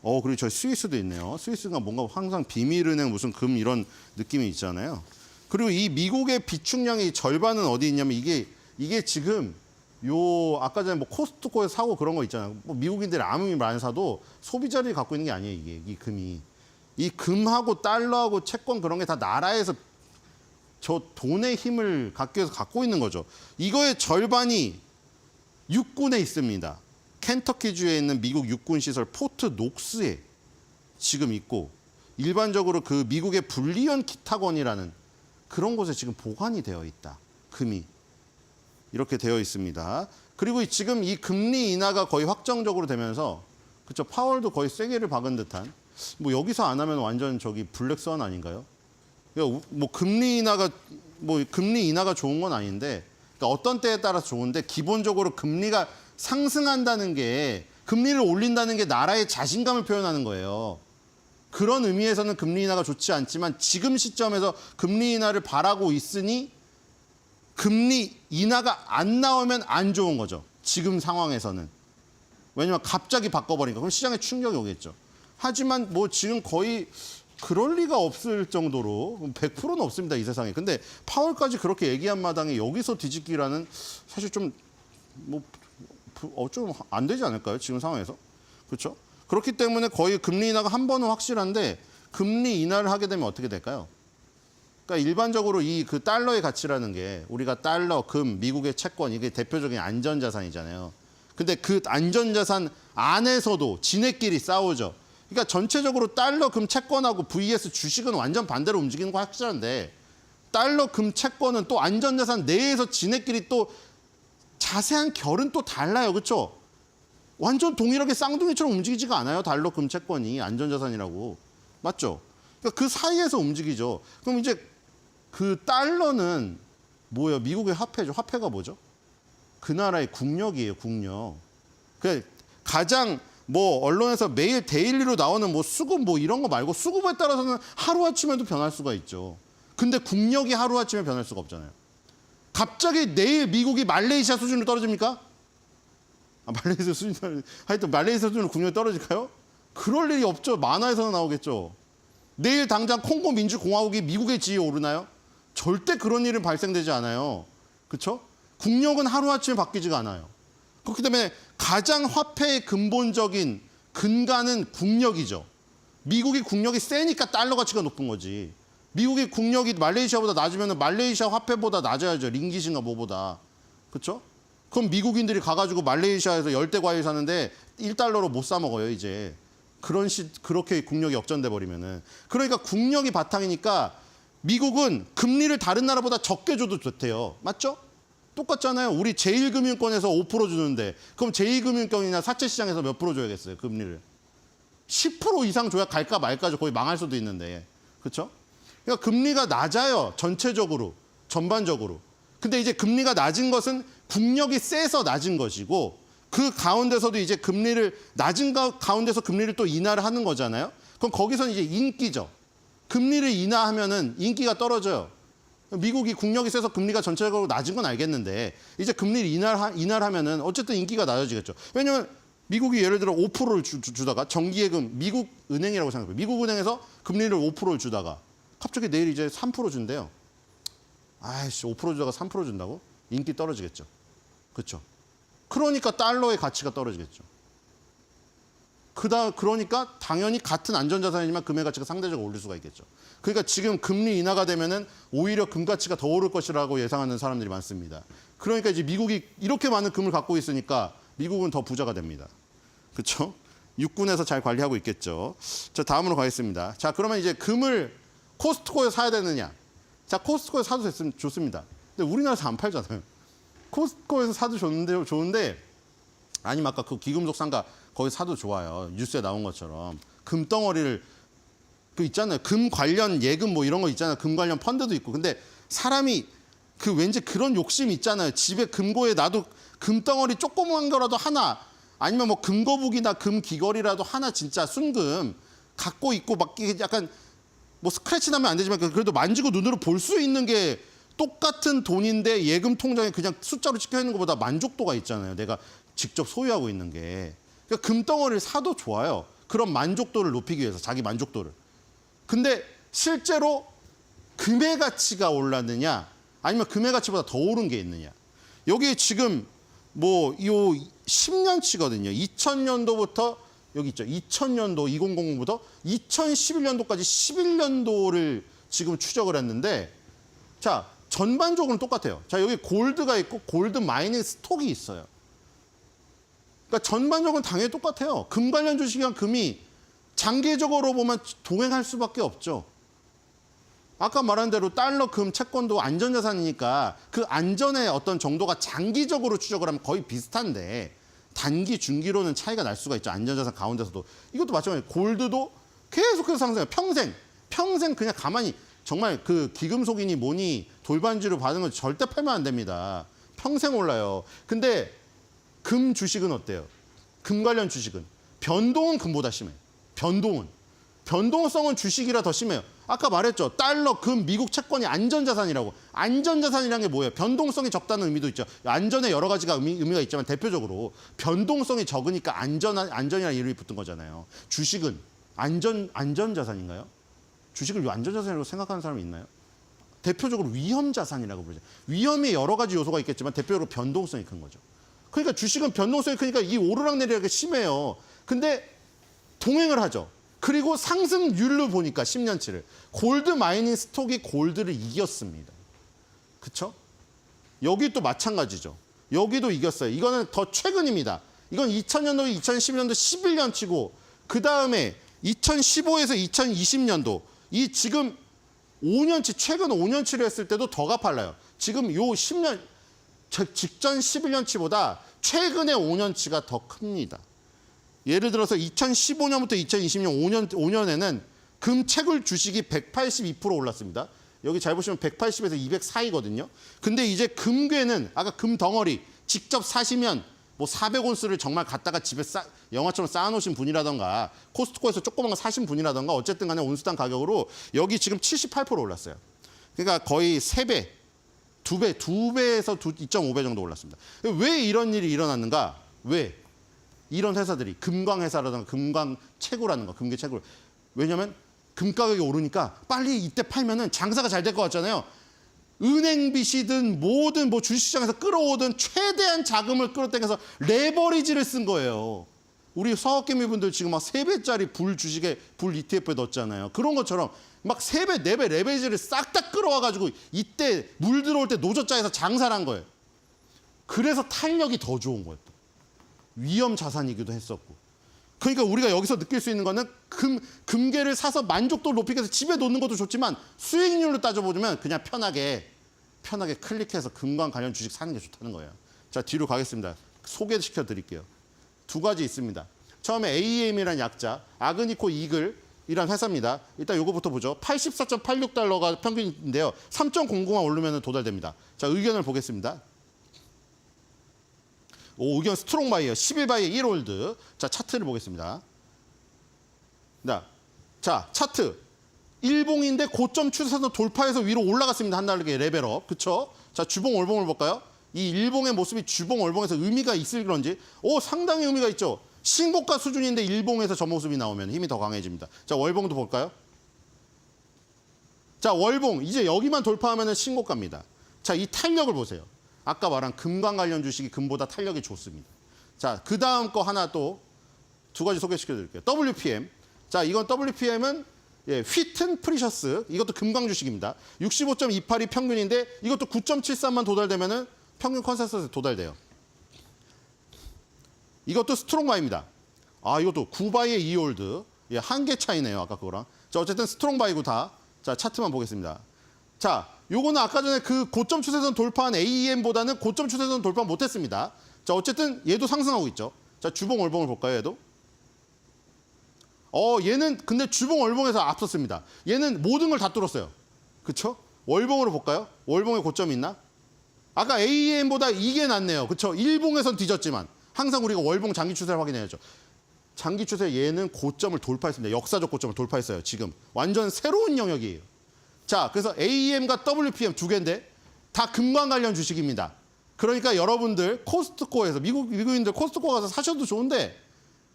그리고 저 스위스도 있네요. 스위스가 뭔가 항상 비밀은행 무슨 금 이런 느낌이 있잖아요. 그리고 이 미국의 비축량의 절반은 어디 있냐면 이게 지금 아까 전에 뭐 코스트코에서 사고 그런 거 있잖아요. 뭐 미국인들이 아무리 많이 사도 소비자들이 갖고 있는 게 아니에요. 이 금이. 이 금하고 달러하고 채권 그런 게 다 나라에서 저 돈의 힘을 갖기 위해서 갖고 있는 거죠. 이거의 절반이 육군에 있습니다. 켄터키주에 있는 미국 육군 시설 포트 녹스에 지금 있고 일반적으로 그 미국의 불리언 기탁원이라는 그런 곳에 지금 보관이 되어 있다. 금이. 이렇게 되어 있습니다. 그리고 지금 이 금리 인하가 거의 확정적으로 되면서 그렇죠. 파월도 거의 쐐기를 박은 듯한 뭐 여기서 안 하면 완전 저기 블랙스완 아닌가요? 뭐 금리 인하가 좋은 건 아닌데 그러니까 어떤 때에 따라서 좋은데 기본적으로 금리가 상승한다는 게 금리를 올린다는 게 나라의 자신감을 표현하는 거예요. 그런 의미에서는 금리 인하가 좋지 않지만 지금 시점에서 금리 인하를 바라고 있으니 금리 인하가 안 나오면 안 좋은 거죠. 지금 상황에서는. 왜냐면 갑자기 바꿔버리니까 그럼 시장에 충격이 오겠죠. 하지만 뭐 지금 거의 그럴 리가 없을 정도로 100%는 없습니다. 이 세상에. 근데 파월까지 그렇게 얘기한 마당에 여기서 뒤집기라는 사실 좀 안 되지 않을까요? 지금 상황에서. 그렇죠? 그렇기 때문에 거의 금리 인하가 한 번은 확실한데 금리 인하를 하게 되면 어떻게 될까요? 그러니까 일반적으로 그 달러의 가치라는 게 우리가 달러, 금, 미국의 채권 이게 대표적인 안전자산이잖아요. 근데 그 안전자산 안에서도 지네끼리 싸우죠. 그러니까 전체적으로 달러, 금, 채권하고 vs 주식은 완전 반대로 움직이는 거 확실한데 달러, 금, 채권은 또 안전자산 내에서 지네끼리 또 자세한 결은 또 달라요. 그렇죠? 완전 동일하게 쌍둥이처럼 움직이지가 않아요. 달러, 금, 채권이 안전자산이라고. 맞죠? 그러니까 그 사이에서 움직이죠. 그럼 이제 그 달러는 뭐예요? 미국의 화폐죠. 화폐가 뭐죠? 그 나라의 국력이에요. 국력. 그 가장 언론에서 매일 데일리로 나오는 수급 이런 거 말고 수급에 따라서는 하루아침에도 변할 수가 있죠. 근데 국력이 하루아침에 변할 수가 없잖아요. 갑자기 내일 미국이 말레이시아 수준으로 떨어집니까? 말레이시아 수준으로 국력이 떨어질까요? 그럴 일이 없죠. 만화에서는 나오겠죠. 내일 당장 콩고 민주공화국이 미국의 지위에 오르나요? 절대 그런 일은 발생되지 않아요. 그렇죠? 국력은 하루아침에 바뀌지가 않아요. 그렇기 때문에 가장 화폐의 근본적인 근간은 국력이죠. 미국이 국력이 세니까 달러 가치가 높은 거지. 미국이 국력이 말레이시아보다 낮으면 말레이시아 화폐보다 낮아야죠. 링깃인가 뭐보다. 그렇죠? 그럼 미국인들이 가가지고 말레이시아에서 열대 과일 사는데 1달러로 못 사 먹어요, 이제. 그렇게 국력이 역전돼 버리면은. 그러니까 국력이 바탕이니까 미국은 금리를 다른 나라보다 적게 줘도 좋대요. 맞죠? 똑같잖아요. 우리 제1금융권에서 5% 주는데 그럼 제2금융권이나 사채시장에서 몇 프로 줘야겠어요, 금리를. 10% 이상 줘야 갈까 말까죠. 거의 망할 수도 있는데. 그렇죠? 그러니까 금리가 낮아요. 전체적으로, 전반적으로. 근데 이제 금리가 낮은 것은 국력이 세서 낮은 것이고 그 가운데서도 이제 금리를 낮은 가운데서 금리를 또 인하를 하는 거잖아요. 그럼 거기서는 이제 인기죠. 금리를 인하하면은 인기가 떨어져요. 미국이 국력이 세서 금리가 전체적으로 낮은 건 알겠는데 이제 금리를 인하를 하면은 어쨌든 인기가 낮아지겠죠. 왜냐면 미국이 예를 들어 5%를 주다가 정기예금 미국 은행이라고 생각해요. 미국 은행에서 금리를 5%를 주다가 갑자기 내일 이제 3% 준대요. 아이씨, 5% 주다가 3% 준다고? 인기 떨어지겠죠. 그렇죠? 그러니까 달러의 가치가 떨어지겠죠. 그러니까 당연히 같은 안전자산이지만 금의 가치가 상대적으로 오를 수가 있겠죠. 그러니까 지금 금리 인하가 되면은 오히려 금 가치가 더 오를 것이라고 예상하는 사람들이 많습니다. 그러니까 이제 미국이 이렇게 많은 금을 갖고 있으니까 미국은 더 부자가 됩니다. 그렇죠? 육군에서 잘 관리하고 있겠죠. 자, 다음으로 가겠습니다. 자, 그러면 이제 금을 코스트코에서 사야 되느냐? 자, 코스트코에서 사도 좋습니다. 근데 우리나라에서 안 팔잖아요. 코스트코에서 사도 좋은데 아니면 아까 그 기금속 상가 거기 사도 좋아요. 뉴스에 나온 것처럼 금덩어리를 그 있잖아요. 금 관련 예금 뭐 이런 거 있잖아요. 금 관련 펀드도 있고. 근데 사람이 그 왠지 그런 욕심이 있잖아요. 집에 금고에 놔도 금덩어리 조그만 거라도 하나 아니면 뭐 금거북이나 금귀걸이라도 하나 진짜 순금 갖고 있고 막 약간 뭐 스크래치 나면 안 되지만 그래도 만지고 눈으로 볼 수 있는 게 똑같은 돈인데 예금 통장에 그냥 숫자로 찍혀 있는 것보다 만족도가 있잖아요. 내가 직접 소유하고 있는 게. 그러니까 금덩어리를 사도 좋아요. 그런 만족도를 높이기 위해서 자기 만족도를. 근데 실제로 금의 가치가 올랐느냐 아니면 금의 가치보다 더 오른 게 있느냐. 여기 지금 뭐 이 10년치거든요. 2000년도부터 여기 있죠. 2000년도 2000부터 2011년도까지 11년도를 지금 추적을 했는데 자, 전반적으로는 똑같아요. 자, 여기 골드가 있고 골드 마이닝 스톡이 있어요. 그러니까 전반적으로는 당연히 똑같아요. 금 관련 주식이랑 금이 장기적으로 보면 동행할 수밖에 없죠. 아까 말한 대로 달러, 금, 채권도 안전자산이니까 그 안전의 어떤 정도가 장기적으로 추적을 하면 거의 비슷한데 단기, 중기로는 차이가 날 수가 있죠. 안전자산 가운데서도. 이것도 마찬가지예요. 골드도 계속해서 상승해요. 평생 그냥 가만히 정말 그 기금속이니 뭐니 돌반지로 받은 건 절대 팔면 안 됩니다. 평생 올라요. 근데 금 주식은 어때요? 금 관련 주식은. 변동은 금보다 심해요. 변동성은 주식이라 더 심해요. 아까 말했죠. 달러, 금, 미국 채권이 안전자산이라고. 안전자산이라는 게 뭐예요? 변동성이 적다는 의미도 있죠. 안전에 여러 가지가 의미가 있지만 대표적으로 변동성이 적으니까 안전이라는 이름이 붙은 거잖아요. 주식은 안전자산인가요? 주식을 안전자산이라고 생각하는 사람이 있나요? 대표적으로 위험자산이라고 부르죠. 위험에 여러 가지 요소가 있겠지만 대표적으로 변동성이 큰 거죠. 그러니까 주식은 변동성이 크니까 이 오르락내리락이 심해요. 근데 동행을 하죠. 그리고 상승률로 보니까 10년치를. 골드 마이닝 스톡이 골드를 이겼습니다. 그렇죠? 여기 또 마찬가지죠. 여기도 이겼어요. 이거는 더 최근입니다. 이건 2000년도, 2012년도 11년치고 그다음에 2015에서 2020년도 이 지금 5년치, 최근 5년치를 했을 때도 더가 빨라요. 지금 요 10년, 직전 11년치보다 최근의 5년치가 더 큽니다. 예를 들어서 2015년부터 2020년 5년에는 금 채굴 주식이 182% 올랐습니다. 여기 잘 보시면 180에서 200 사이거든요. 근데 이제 금괴는 아까 금 덩어리 직접 사시면 뭐 400온스를 정말 갖다가 집에 영화처럼 쌓아놓으신 분이라던가 코스트코에서 조그만 거 사신 분이라던가 어쨌든 간에 온수당 가격으로 여기 지금 78% 올랐어요. 그러니까 거의 3배, 2배에서 2.5배 정도 올랐습니다. 왜 이런 일이 일어났는가? 왜? 이런 회사들이 금광 회사라든가 금광 채굴하는 거, 금괴 채굴. 왜냐하면 금 가격이 오르니까 빨리 이때 팔면은 장사가 잘 될 것 같잖아요. 은행 빚이든 뭐든 뭐 주식시장에서 끌어오든 최대한 자금을 끌어당겨서 레버리지를 쓴 거예요. 우리 서학개미분들 지금 막 3배짜리 불 주식에 불 ETF에 넣었잖아요. 그런 것처럼 막 3배, 4배 레버리지를 싹 다 끌어와가지고 이때 물 들어올 때 노젓자에서 장사를 한 거예요. 그래서 탄력이 더 좋은 거예요. 위험 자산이기도 했었고. 그러니까 우리가 여기서 느낄 수 있는 거는 금괴를 사서 만족도를 높이기 위해서 집에 놓는 것도 좋지만 수익률로 따져보면 그냥 편하게 클릭해서 금과 관련 주식 사는 게 좋다는 거예요. 자, 뒤로 가겠습니다. 소개시켜 드릴게요. 2가지 있습니다. 처음에 AEM이라는 약자, 아그니코 이글이라는 회사입니다. 일단 요거부터 보죠. 84.86달러가 평균인데요. 3.00만 오르면 도달됩니다. 자, 의견을 보겠습니다. 의견 스트롱 바이어, 11바이어 1홀드. 자, 차트를 보겠습니다. 자, 차트. 일봉인데 고점 추세선 돌파해서 위로 올라갔습니다. 한 달에 레벨업. 그쵸? 자, 주봉 월봉을 볼까요? 이 일봉의 모습이 주봉 월봉에서 의미가 있을 그런지 상당히 의미가 있죠. 신고가 수준인데 일봉에서 저 모습이 나오면 힘이 더 강해집니다. 자, 월봉도 볼까요? 자, 월봉. 이제 여기만 돌파하면 신고가입니다. 자, 이 탄력을 보세요. 아까 말한 금과 관련 주식이 금보다 탄력이 좋습니다. 자, 그 다음 거 하나 또 2가지 소개시켜 드릴게요. WPM. 자, 이건 WPM은 휘튼 프리셔스. 이것도 금광 주식입니다. 65.28이 평균인데 이것도 9.73만 도달되면은 평균 컨센서스에 도달돼요. 이것도 스트롱바이입니다. 이것도 9바이의 2홀드. 한 개 차이네요. 아까 그거랑. 자, 어쨌든 스트롱바이고 다. 자, 차트만 보겠습니다. 자, 요거는 아까 전에 그 고점 추세선 돌파한 AEM보다는 고점 추세선 돌파 못했습니다. 자, 어쨌든 얘도 상승하고 있죠. 자, 주봉 월봉을 볼까요, 얘도? 얘는 근데 주봉 월봉에서 앞섰습니다. 얘는 모든 걸 다 뚫었어요. 그쵸? 월봉으로 볼까요? 월봉에 고점이 있나? 아까 AEM보다 이게 낫네요. 그쵸? 일봉에선 뒤졌지만 항상 우리가 월봉 장기 추세를 확인해야죠. 장기 추세 얘는 고점을 돌파했습니다. 역사적 고점을 돌파했어요. 지금 완전 새로운 영역이에요. 자, 그래서 AEM과 WPM 2개인데 다 금광 관련 주식입니다. 그러니까 여러분들 코스트코에서 미국인들 코스트코 가서 사셔도 좋은데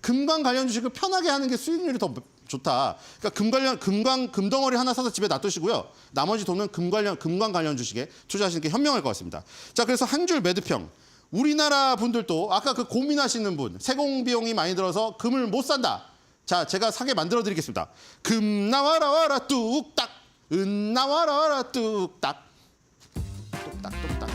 금광 관련 주식을 편하게 하는 게 수익률이 더 좋다. 그러니까 금덩어리 하나 사서 집에 놔두시고요. 나머지 돈은 금광 관련 주식에 투자하시는 게 현명할 것 같습니다. 자, 그래서 한 줄 매도평. 우리나라 분들도 아까 그 고민하시는 분, 세공 비용이 많이 들어서 금을 못 산다. 자, 제가 사게 만들어 드리겠습니다. 금 나와라 와라 뚝딱. 은 나와라 와라 뚝딱. 뚝딱.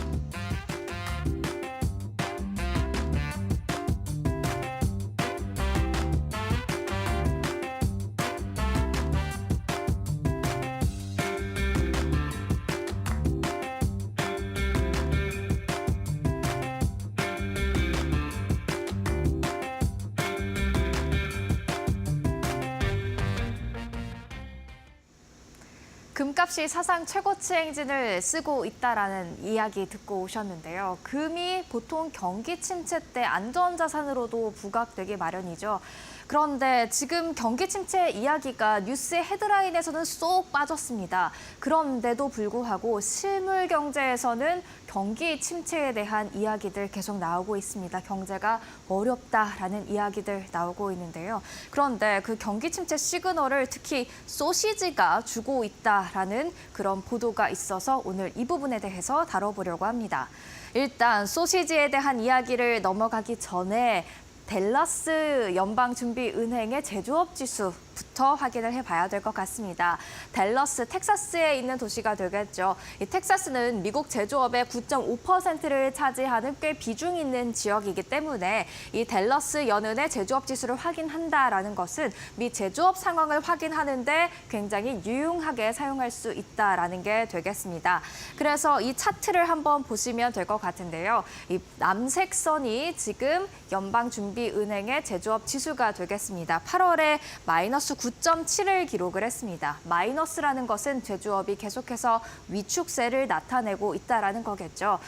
금값이 사상 최고치 행진을 쓰고 있다라는 이야기 듣고 오셨는데요. 금이 보통 경기 침체 때 안전자산으로도 부각되기 마련이죠. 그런데 지금 경기 침체 이야기가 뉴스 헤드라인에서는 쏙 빠졌습니다. 그런데도 불구하고 실물 경제에서는 경기 침체에 대한 이야기들 계속 나오고 있습니다. 경제가 어렵다라는 이야기들 나오고 있는데요. 그런데 그 경기 침체 시그널을 특히 소시지가 주고 있다라는 그런 보도가 있어서 오늘 이 부분에 대해서 다뤄보려고 합니다. 일단 소시지에 대한 이야기를 넘어가기 전에 댈러스 연방준비은행의 제조업 지수부터 확인을 해봐야 될 것 같습니다. 댈러스, 텍사스에 있는 도시가 되겠죠. 이 텍사스는 미국 제조업의 9.5%를 차지하는 꽤 비중 있는 지역이기 때문에 이 댈러스 연은의 제조업 지수를 확인한다라는 것은 미 제조업 상황을 확인하는데 굉장히 유용하게 사용할 수 있다라는 게 되겠습니다. 그래서 이 차트를 한번 보시면 될 것 같은데요. 이 남색 선이 지금 연방준비은행의 제조업 지수가 되겠습니다. 8월에 마이너스 9.7을 기록을 했습니다. 마이너스라는 것은 제조업이 계속해서 위축세를 나타내고 있다는 거겠죠.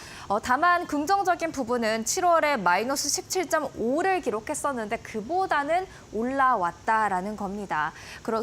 다만 긍정적인 부분은 7월에 마이너스 17.5를 기록했었는데 그보다는 올라왔다라는 겁니다.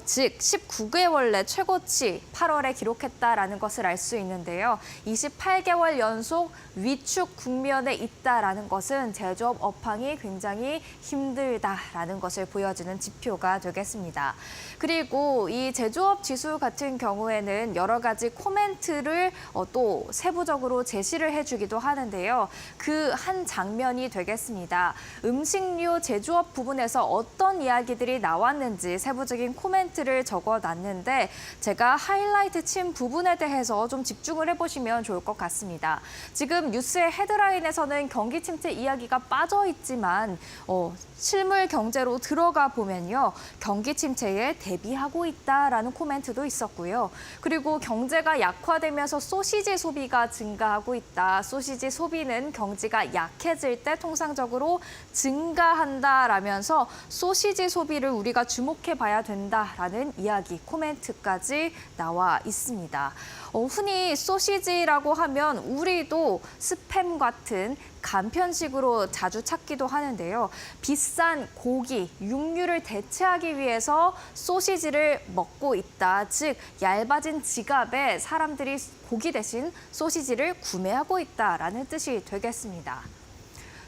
즉 19개월 내 최고치 8월에 기록했다라는 것을 알 수 있는데요. 28개월 연속 위축 국면에 있다라는 것은 제조업 업황이 굉장히 굉장히 힘들다라는 것을 보여주는 지표가 되겠습니다. 그리고 이 제조업 지수 같은 경우에는 여러 가지 코멘트를 또 세부적으로 제시를 해주기도 하는데요. 그 한 장면이 되겠습니다. 음식료 제조업 부분에서 어떤 이야기들이 나왔는지 세부적인 코멘트를 적어놨는데 제가 하이라이트 친 부분에 대해서 좀 집중을 해보시면 좋을 것 같습니다. 지금 뉴스의 헤드라인에서는 경기 침체 이야기가 빠져 있지만 실물 경제로 들어가 보면요. 경기 침체에 대비하고 있다라는 코멘트도 있었고요. 그리고 경제가 약화되면서 소시지 소비가 증가하고 있다. 소시지 소비는 경기가 약해질 때 통상적으로 증가한다라면서 소시지 소비를 우리가 주목해 봐야 된다라는 이야기, 코멘트까지 나와 있습니다. 흔히 소시지라고 하면 우리도 스팸 같은 간편식으로 자주 찾기도 하는데요. 비싼 고기, 육류를 대체하기 위해서 소시지를 먹고 있다. 즉, 얇아진 지갑에 사람들이 고기 대신 소시지를 구매하고 있다라는 뜻이 되겠습니다.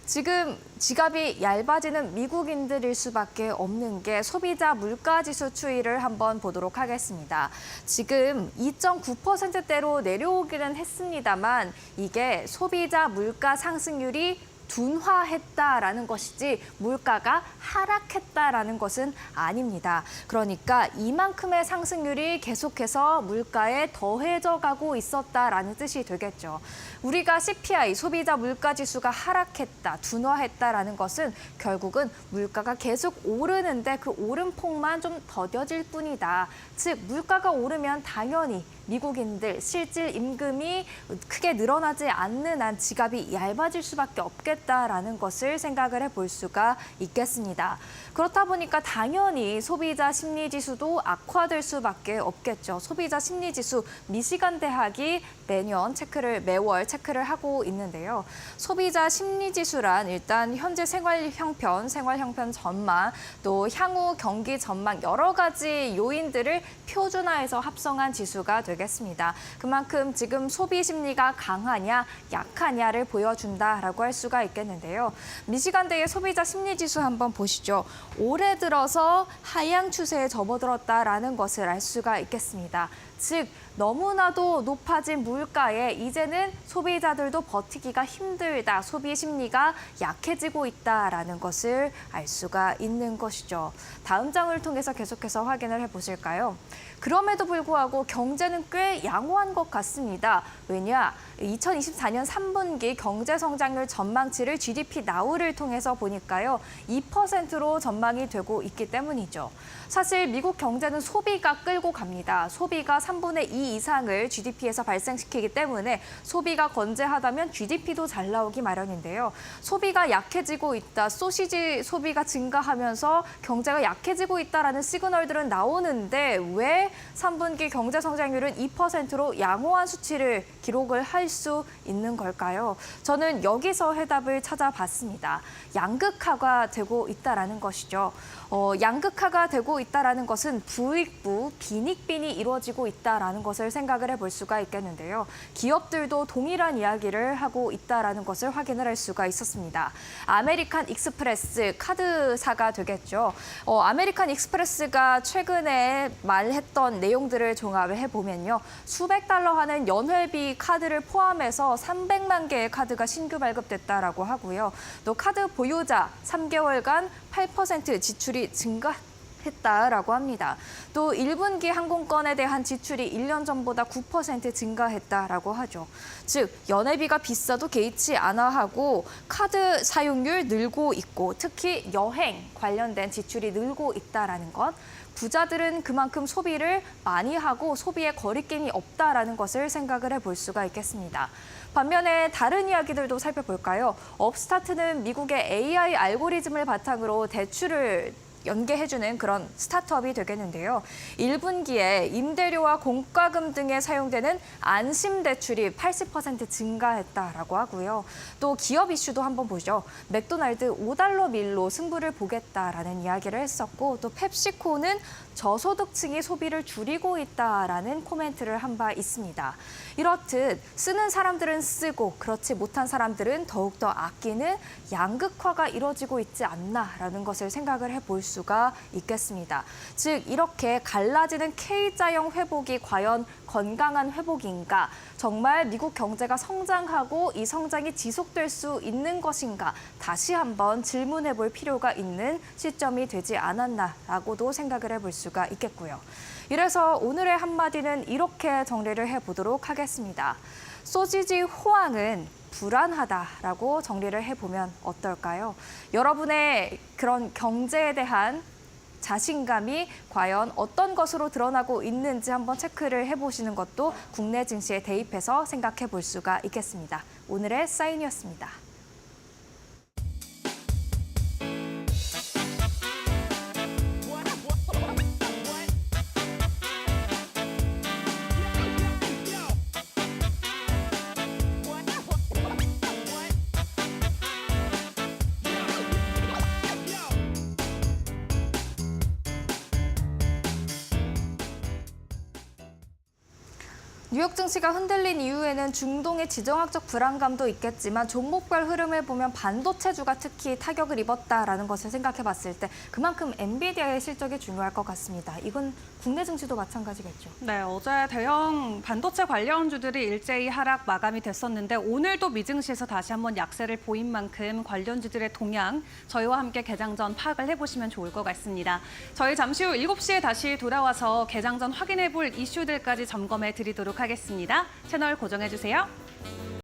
지금 지갑이 얇아지는 미국인들일 수밖에 없는 게 소비자 물가지수 추이를 한번 보도록 하겠습니다. 지금 2.9%대로 내려오기는 했습니다만 이게 소비자 물가 상승률이 둔화했다라는 것이지 물가가 하락했다라는 것은 아닙니다. 그러니까 이만큼의 상승률이 계속해서 물가에 더해져 가고 있었다라는 뜻이 되겠죠. 우리가 CPI, 소비자 물가지수가 하락했다, 둔화했다라는 것은 결국은 물가가 계속 오르는데 그 오름폭만 좀 더뎌질 뿐이다. 즉, 물가가 오르면 당연히 미국인들 실질 임금이 크게 늘어나지 않는 한 지갑이 얇아질 수밖에 없겠다라는 것을 생각을 해볼 수가 있겠습니다. 그렇다 보니까 당연히 소비자 심리지수도 악화될 수밖에 없겠죠. 소비자 심리지수 미시간 대학이 매월 체크를 하고 있는데요. 소비자 심리지수란 일단 현재 생활 형편 전망, 또 향후 경기 전망 여러 가지 요인들을 표준화해서 합성한 지수가 되겠습니다. 그만큼 지금 소비 심리가 강하냐 약하냐를 보여준다라고 할 수가 있겠는데요. 미시간대의 소비자 심리지수 한번 보시죠. 올해 들어서 하향 추세에 접어들었다라는 것을 알 수가 있겠습니다. 즉, 너무나도 높아진 물가에 이제는 소비자들도 버티기가 힘들다, 소비 심리가 약해지고 있다라는 것을 알 수가 있는 것이죠. 다음 장을 통해서 계속해서 확인을 해보실까요? 그럼에도 불구하고 경제는 꽤 양호한 것 같습니다. 왜냐? 2024년 3분기 경제 성장률 전망치를 GDP 나우를 통해서 보니까요. 2%로 전망이 되고 있기 때문이죠. 사실 미국 경제는 소비가 끌고 갑니다. 소비가 3분의 2 이상을 GDP에서 발생시키기 때문에 소비가 건재하다면 GDP도 잘 나오기 마련인데요. 소비가 약해지고 있다, 소시지 소비가 증가하면서 경제가 약해지고 있다라는 시그널들은 나오는데 왜 3분기 경제 성장률은 2%로 양호한 수치를 기록을 할 수 있는 걸까요? 저는 여기서 해답을 찾아봤습니다. 양극화가 되고 있다라는 것이죠. 양극화가 되고 있다라는 것은 부익부, 빈익빈이 이루어지고 있다라는 것을 생각을 해볼 수가 있겠는데요. 기업들도 동일한 이야기를 하고 있다라는 것을 확인을 할 수가 있었습니다. 아메리칸 익스프레스 카드사가 되겠죠. 아메리칸 익스프레스가 최근에 말했던 내용들을 종합을 해보면요. 수백 달러 하는 연회비 카드를 포함해서 300만 개의 카드가 신규 발급됐다라고 하고요. 또 카드 보유자 3개월간 8% 지출이 증가했다라고 합니다. 또 1분기 항공권에 대한 지출이 1년 전보다 9% 증가했다라고 하죠. 즉, 연회비가 비싸도 개의치 않아 하고 카드 사용률 늘고 있고 특히 여행 관련된 지출이 늘고 있다라는 것. 부자들은 그만큼 소비를 많이 하고 소비에 거리낌이 없다라는 것을 생각을 해볼 수가 있겠습니다. 반면에 다른 이야기들도 살펴볼까요? 업스타트는 미국의 AI 알고리즘을 바탕으로 대출을 연계해주는 그런 스타트업이 되겠는데요. 1분기에 임대료와 공과금 등에 사용되는 안심대출이 80% 증가했다라고 하고요. 또 기업 이슈도 한번 보죠. 맥도날드 $5 밀로 승부를 보겠다라는 이야기를 했었고 또 펩시코는 저소득층이 소비를 줄이고 있다라는 코멘트를 한 바 있습니다. 이렇듯 쓰는 사람들은 쓰고 그렇지 못한 사람들은 더욱더 아끼는 양극화가 이뤄지고 있지 않나라는 것을 생각을 해볼 수가 있겠습니다. 즉 이렇게 갈라지는 K자형 회복이 과연 건강한 회복인가? 정말 미국 경제가 성장하고 이 성장이 지속될 수 있는 것인가? 다시 한번 질문해 볼 필요가 있는 시점이 되지 않았나라고도 생각을 해볼 수가 있겠고요. 이래서 오늘의 한마디는 이렇게 정리를 해보도록 하겠습니다. 소시지 호황은 불안하다라고 정리를 해보면 어떨까요? 여러분의 그런 경제에 대한 자신감이 과연 어떤 것으로 드러나고 있는지 한번 체크를 해보시는 것도 국내 증시에 대입해서 생각해 볼 수가 있겠습니다. 오늘의 사인이었습니다. 뉴욕 증시가 흔들린 이유에는 중동의 지정학적 불안감도 있겠지만 종목별 흐름을 보면 반도체주가 특히 타격을 입었다라는 것을 생각해 봤을 때 그만큼 엔비디아의 실적이 중요할 것 같습니다. 이건 국내 증시도 마찬가지겠죠. 네, 어제 대형 반도체 관련주들이 일제히 하락 마감이 됐었는데 오늘도 미증시에서 다시 한번 약세를 보인 만큼 관련주들의 동향 저희와 함께 개장 전 파악을 해보시면 좋을 것 같습니다. 저희 잠시 후 7시에 다시 돌아와서 개장 전 확인해 볼 이슈들까지 점검해 드리도록 하겠습니다. 채널 고정해 주세요.